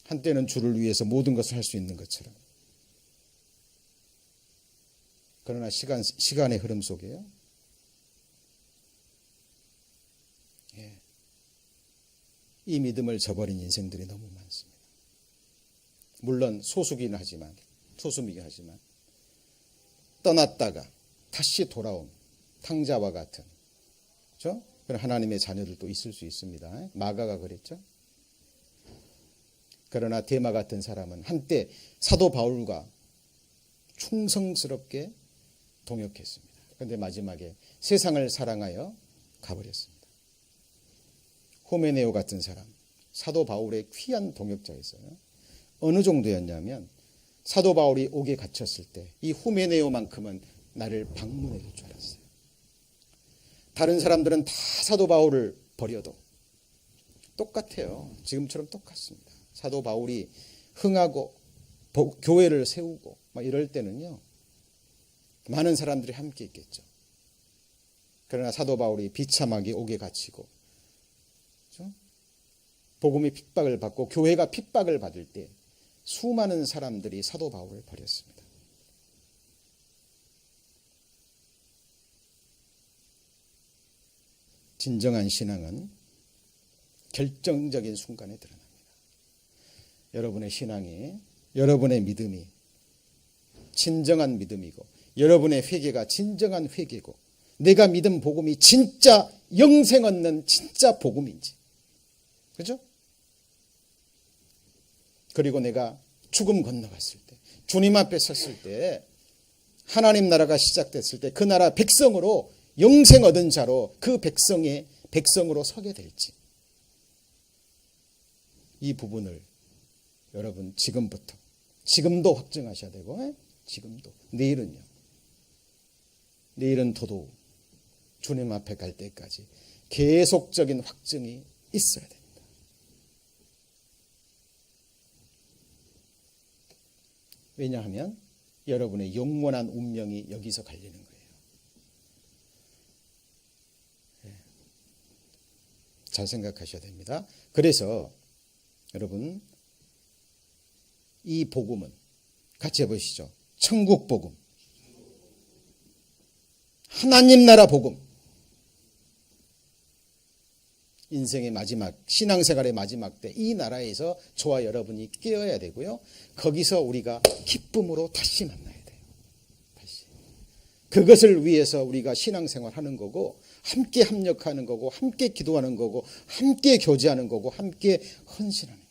한때는 주를 위해서 모든 것을 할 수 있는 것처럼. 그러나 시간의 흐름 속에요, 이 믿음을 저버린 인생들이 너무 많습니다. 물론 소수긴 하지만 떠났다가 다시 돌아온 탕자와 같은, 그렇죠? 그런 하나님의 자녀들도 있을 수 있습니다. 마가가 그랬죠. 그러나 데마 같은 사람은 한때 사도 바울과 충성스럽게 동역했습니다. 그런데 마지막에 세상을 사랑하여 가버렸습니다. 호메네오 같은 사람, 사도 바울의 귀한 동역자였어요. 어느 정도였냐면 사도 바울이 옥에 갇혔을 때 이 호메네오만큼은 나를 방문해 줄 줄 알았어요. 다른 사람들은 다 사도 바울을 버려도 똑같아요. 지금처럼 똑같습니다. 사도 바울이 흥하고 교회를 세우고 막 이럴 때는요, 많은 사람들이 함께 있겠죠. 그러나 사도 바울이 비참하게 옥에 갇히고, 그렇죠? 복음이 핍박을 받고 교회가 핍박을 받을 때 수많은 사람들이 사도 바울을 버렸습니다. 진정한 신앙은 결정적인 순간에 드러납니다. 여러분의 신앙이, 여러분의 믿음이 진정한 믿음이고, 여러분의 회개가 진정한 회개고, 내가 믿은 복음이 진짜 영생 얻는 진짜 복음인지, 그죠? 그리고 내가 죽음 건너갔을 때, 주님 앞에 섰을 때, 하나님 나라가 시작됐을 때 그 나라 백성으로, 영생 얻은 자로 그 백성으로 서게 될지, 이 부분을 여러분 지금도 확증하셔야 되고, 지금도, 내일은요, 내일은 더더욱 주님 앞에 갈 때까지 계속적인 확증이 있어야 됩니다. 왜냐하면 여러분의 영원한 운명이 여기서 갈리는 거예요. 잘 생각하셔야 됩니다. 그래서 여러분, 이 복음은 같이 해보시죠. 천국 복음, 하나님 나라 복음, 인생의 마지막, 신앙생활의 마지막 때 이 나라에서 저와 여러분이 깨어야 되고요. 거기서 우리가 기쁨으로 다시 만나야 돼요. 다시. 그것을 위해서 우리가 신앙생활하는 거고, 함께 합력하는 거고, 함께 기도하는 거고, 함께 교제하는 거고, 함께 헌신하는 거예요.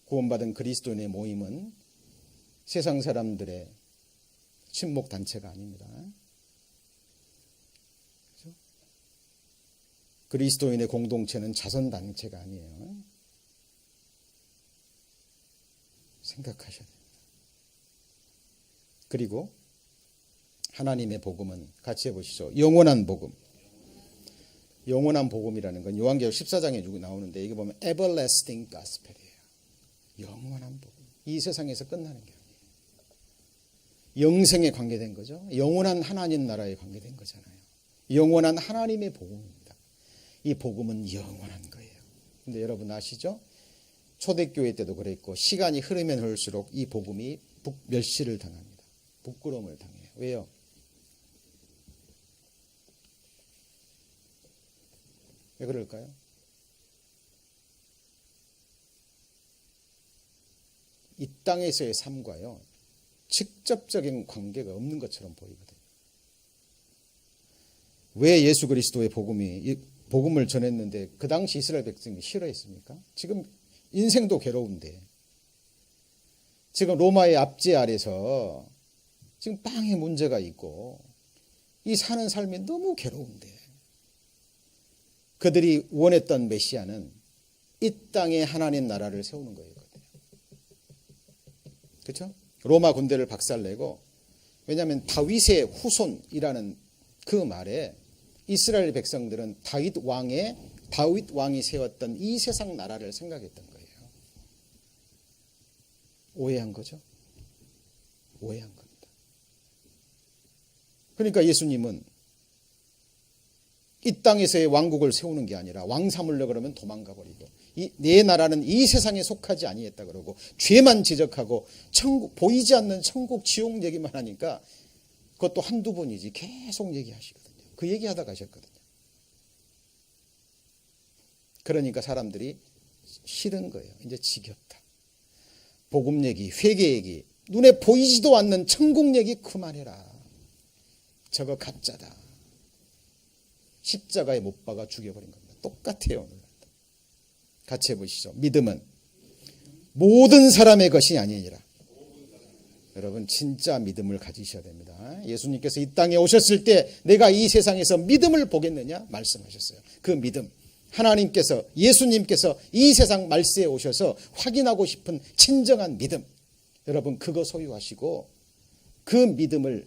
구원받은 그리스도인의 모임은 세상 사람들의 친목 단체가 아닙니다. 그렇죠? 그리스도인의 공동체는 자선 단체가 아니에요. 생각하셔야 됩니다. 그리고 하나님의 복음은 같이 해보시죠. 영원한 복음. 영원한 복음이라는 건 요한계시록 14장에 나오는데, 이게 보면 everlasting gospel이에요. 영원한 복음. 이 세상에서 끝나는 게 아니에요. 영생에 관계된 거죠. 영원한 하나님 나라에 관계된 거잖아요. 영원한 하나님의 복음입니다. 이 복음은 영원한 거예요. 근데 여러분 아시죠? 초대교회 때도 그랬고, 시간이 흐르면 흐를수록 이 복음이 멸시를 당합니다. 부끄러움을 당해요. 왜요? 왜 그럴까요? 이 땅에서의 삶과요, 직접적인 관계가 없는 것처럼 보이거든요. 왜 예수 그리스도의 복음을 전했는데 그 당시 이스라엘 백성이 싫어했습니까? 지금 인생도 괴로운데, 지금 로마의 압제 아래서 지금 빵에 문제가 있고, 이 사는 삶이 너무 괴로운데, 그들이 원했던 메시아는 이 땅에 하나님 나라를 세우는 거예요. 그렇죠? 로마 군대를 박살내고, 왜냐하면 다윗의 후손이라는 그 말에 이스라엘 백성들은 다윗 왕이 세웠던 이 세상 나라를 생각했던 거예요. 오해한 거죠. 오해한 겁니다. 그러니까 예수님은 이 땅에서의 왕국을 세우는 게 아니라, 왕 삼으려 그러면 도망가 버리고, 내 나라는 이 세상에 속하지 아니했다 그러고, 죄만 지적하고, 천국, 보이지 않는 천국 지옥 얘기만 하니까, 그것도 한두 번이지 계속 얘기하시거든요. 그 얘기하다 가셨거든요. 그러니까 사람들이 싫은 거예요. 이제 지겹다. 복음 얘기, 회개 얘기, 눈에 보이지도 않는 천국 얘기 그만해라. 저거 가짜다. 십자가에 못 박아 죽여버린 겁니다. 똑같아요. 오늘 같이 해보시죠. 믿음은 모든 사람의 것이 아니니라. 여러분 진짜 믿음을 가지셔야 됩니다. 예수님께서 이 땅에 오셨을 때 내가 이 세상에서 믿음을 보겠느냐 말씀하셨어요. 그 믿음, 하나님께서, 예수님께서 이 세상 말세에 오셔서 확인하고 싶은 진정한 믿음, 여러분 그거 소유하시고 그 믿음을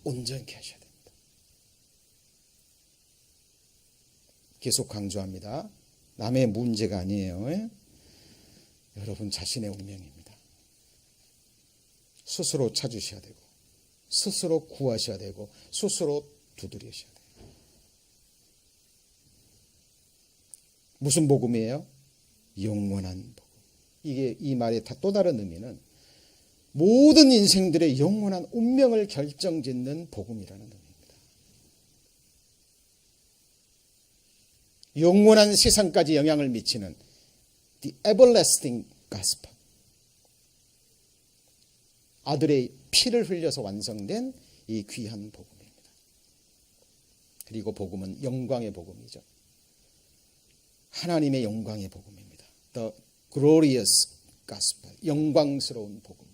온전케 하셔야 됩니다. 계속 강조합니다. 남의 문제가 아니에요. 여러분 자신의 운명입니다. 스스로 찾으셔야 되고, 스스로 구하셔야 되고, 스스로 두드리셔야 돼요. 무슨 복음이에요? 영원한 복음. 이게 이 말의 또 다른 의미는 모든 인생들의 영원한 운명을 결정짓는 복음이라는 의미입니다. 영원한 세상까지 영향을 미치는 The Everlasting Gospel. 아들의 피를 흘려서 완성된 이 귀한 복음입니다. 그리고 복음은 영광의 복음이죠. 하나님의 영광의 복음입니다. The Glorious Gospel. 영광스러운 복음.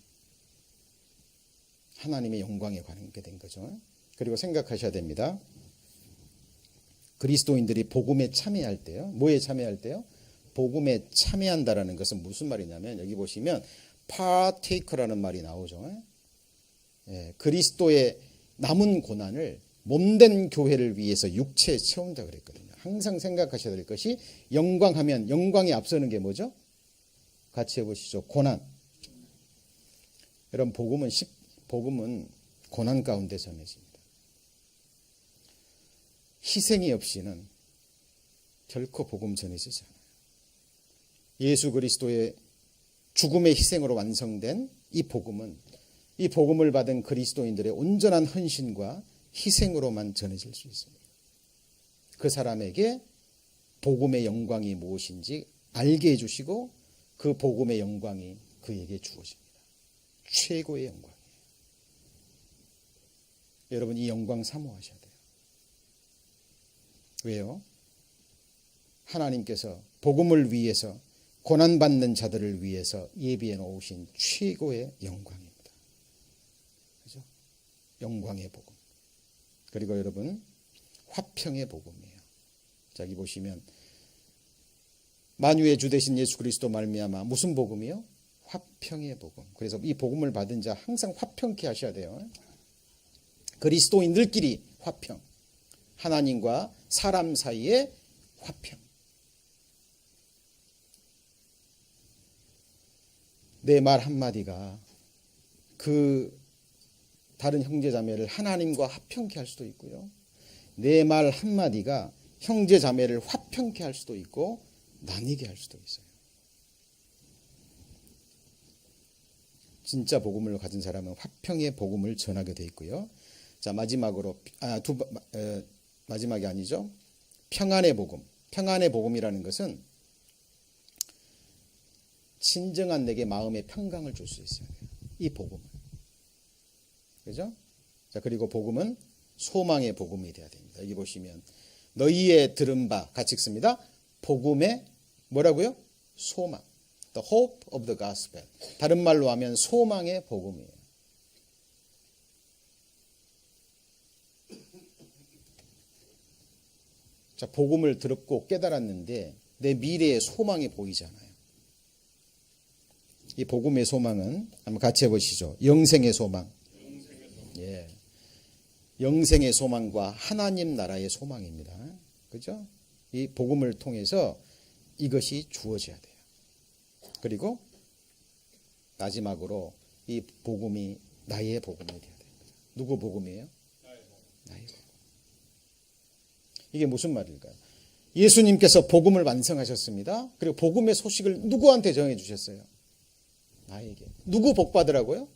하나님의 영광에 관계 된 거죠. 그리고 생각하셔야 됩니다. 그리스도인들이 복음에 참여할 때요. 뭐에 참여할 때요? 복음에 참여한다라는 것은 무슨 말이냐면 여기 보시면 partaker라는 말이 나오죠. 예, 그리스도의 남은 고난을 몸된 교회를 위해서 육체에 채운다 그랬거든요. 항상 생각하셔야 될 것이 영광하면 영광에 앞서는 게 뭐죠? 같이 해보시죠. 고난. 여러분 복음은 고난 가운데 전해집니다. 희생이 없이는 결코 복음 전해지지 않아요. 예수 그리스도의 죽음의 희생으로 완성된 이 복음은 이 복음을 받은 그리스도인들의 온전한 헌신과 희생으로만 전해질 수 있습니다. 그 사람에게 복음의 영광이 무엇인지 알게 해주시고 그 복음의 영광이 그에게 주어집니다. 최고의 영광이에요. 여러분 이 영광 사모하셔야 돼요. 왜요? 하나님께서 복음을 위해서 고난받는 자들을 위해서 예비해 놓으신 최고의 영광입니다. 그죠? 영광의 복음. 그리고 여러분 화평의 복음이에요. 여기 보시면 만유의 주 되신 예수 그리스도 말미암아 무슨 복음이요? 화평의 복음. 그래서 이 복음을 받은 자 항상 화평케 하셔야 돼요. 그리스도인들끼리 화평. 하나님과 사람 사이의 화평. 내 말 한마디가 그 다른 형제자매를 하나님과 화평케 할 수도 있고요. 내 말 한마디가 형제자매를 화평케 할 수도 있고 나뉘게 할 수도 있어요. 진짜 복음을 가진 사람은 화평의 복음을 전하게 돼 있고요. 자, 마지막으로 마지막이 아니죠. 평안의 복음. 평안의 복음이라는 것은 진정한 내게 마음의 평강을 줄 수 있어야 돼요. 이 복음은. 그죠? 자, 그리고 복음은 소망의 복음이 되어야 됩니다. 여기 보시면 너희의 들은 바 같이 읽습니다. 복음의 뭐라고요? 소망. The hope of the gospel. 다른 말로 하면 소망의 복음이에요. 자, 복음을 들었고 깨달았는데 내 미래의 소망이 보이잖아요. 이 복음의 소망은 한번 같이 해보시죠. 영생의 소망. 예, 영생의 소망과 하나님 나라의 소망입니다. 그죠? 이 복음을 통해서 이것이 주어져야 돼요. 그리고 마지막으로 이 복음이 나의 복음이 되어야 됩니다. 누구 복음이에요? 나의 복음. 이게 무슨 말일까요? 예수님께서 복음을 완성하셨습니다. 그리고 복음의 소식을 누구한테 전해 주셨어요? 나에게. 누구 복 받으라고요?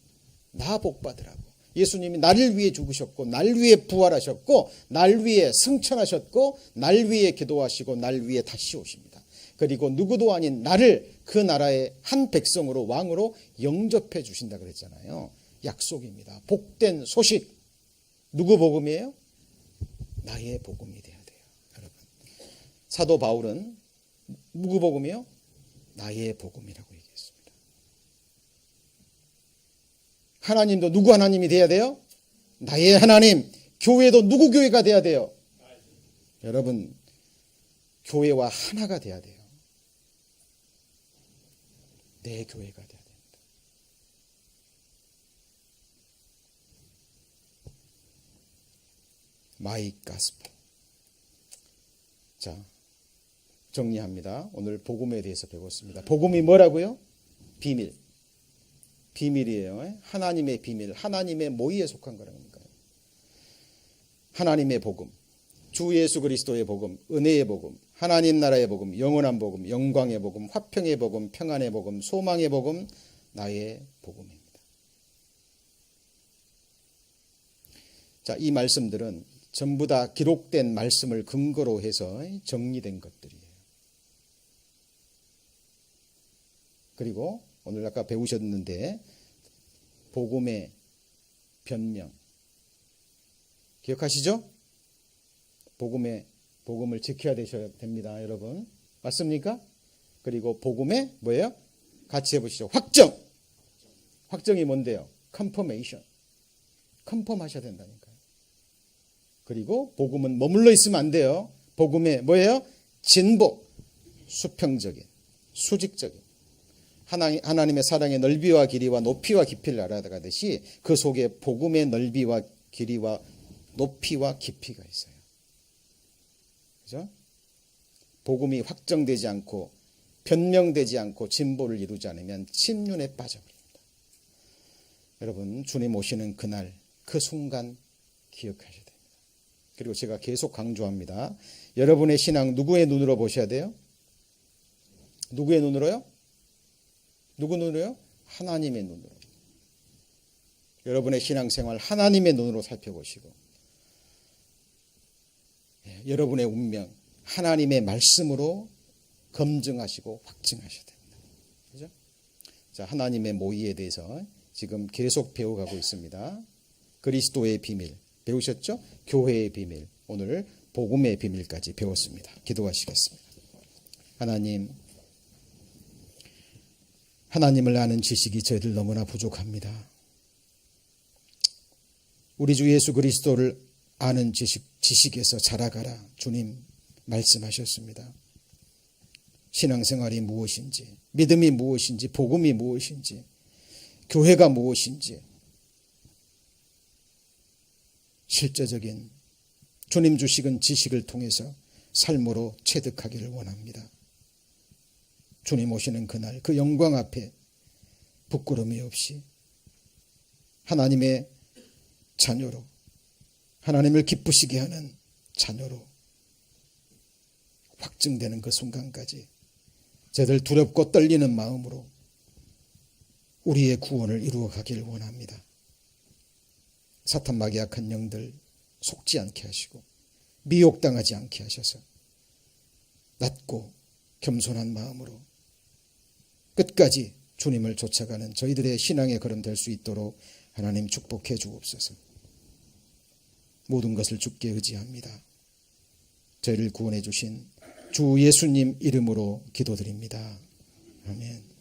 나 복 받으라고. 예수님이 나를 위해 죽으셨고 날 위해 부활하셨고 날 위해 승천하셨고 날 위해 기도하시고 날 위해 다시 오십니다. 그리고 누구도 아닌 나를 그 나라의 한 백성으로 왕으로 영접해 주신다 그랬잖아요. 약속입니다. 복된 소식. 누구 복음이에요? 나의 복음이 돼야 돼요. 여러분. 사도 바울은 누구 복음이요? 나의 복음이라고 얘기했습니다. 하나님도 누구 하나님이 돼야 돼요? 나의 하나님. 교회도 누구 교회가 돼야 돼요? 여러분, 교회와 하나가 돼야 돼요. 내 교회가 돼야 됩니다. My gospel. 자, 정리합니다. 오늘 복음에 대해서 배웠습니다. 복음이 뭐라고요? 비밀. 비밀이에요. 하나님의 비밀, 하나님의 모의에 속한 거라니까요. 하나님의 복음, 주 예수 그리스도의 복음, 은혜의 복음, 하나님 나라의 복음, 영원한 복음, 영광의 복음, 화평의 복음, 평안의 복음, 소망의 복음, 나의 복음입니다. 자, 이 말씀들은 전부 다 기록된 말씀을 근거로 해서 정리된 것들이에요. 그리고 오늘 아까 배우셨는데 복음의 변명 기억하시죠? 복음을 지켜야 되셔야 됩니다, 여러분. 맞습니까? 그리고 복음의 뭐예요? 같이 해보시죠. 확정이 뭔데요? confirmation. 컨펌하셔야 된다니까요. 그리고 복음은 머물러 있으면 안 돼요. 복음의 뭐예요? 진보, 수평적인, 수직적인. 하나님의 사랑의 넓이와 길이와 높이와 깊이를 알아가듯이 그 속에 복음의 넓이와 길이와 높이와 깊이가 있어요. 그죠? 복음이 확정되지 않고 변명되지 않고 진보를 이루지 않으면 침륜에 빠져버립니다. 여러분, 주님 오시는 그날, 그 순간 기억하셔야 됩니다. 그리고 제가 계속 강조합니다. 여러분의 신앙 누구의 눈으로 보셔야 돼요? 누구의 눈으로요? 누구 눈으로요? 하나님의 눈으로. 여러분의 신앙생활 하나님의 눈으로 살펴보시고 여러분의 운명 하나님의 말씀으로 검증하시고 확증하셔야 됩니다. 그죠? 자, 하나님의 모의에 대해서 지금 계속 배워가고 있습니다. 그리스도의 비밀 배우셨죠? 교회의 비밀, 오늘 복음의 비밀까지 배웠습니다. 기도하시겠습니다. 하나님을 아는 지식이 저희들 너무나 부족합니다. 우리 주 예수 그리스도를 아는 지식에서 자라가라 주님 말씀하셨습니다. 신앙생활이 무엇인지, 믿음이 무엇인지, 복음이 무엇인지, 교회가 무엇인지 실제적인 주님 주시는 지식을 통해서 삶으로 체득하기를 원합니다. 주님 오시는 그날 그 영광 앞에 부끄러움이 없이 하나님의 자녀로 하나님을 기쁘시게 하는 자녀로 확증되는 그 순간까지 저희들 두렵고 떨리는 마음으로 우리의 구원을 이루어 가기를 원합니다. 사탄마귀 악한 영들 속지 않게 하시고 미혹당하지 않게 하셔서 낮고 겸손한 마음으로 끝까지 주님을 쫓아가는 저희들의 신앙의 걸음 될 수 있도록 하나님 축복해 주옵소서. 모든 것을 주께 의지합니다. 저희를 구원해 주신 주 예수님 이름으로 기도드립니다. 아멘.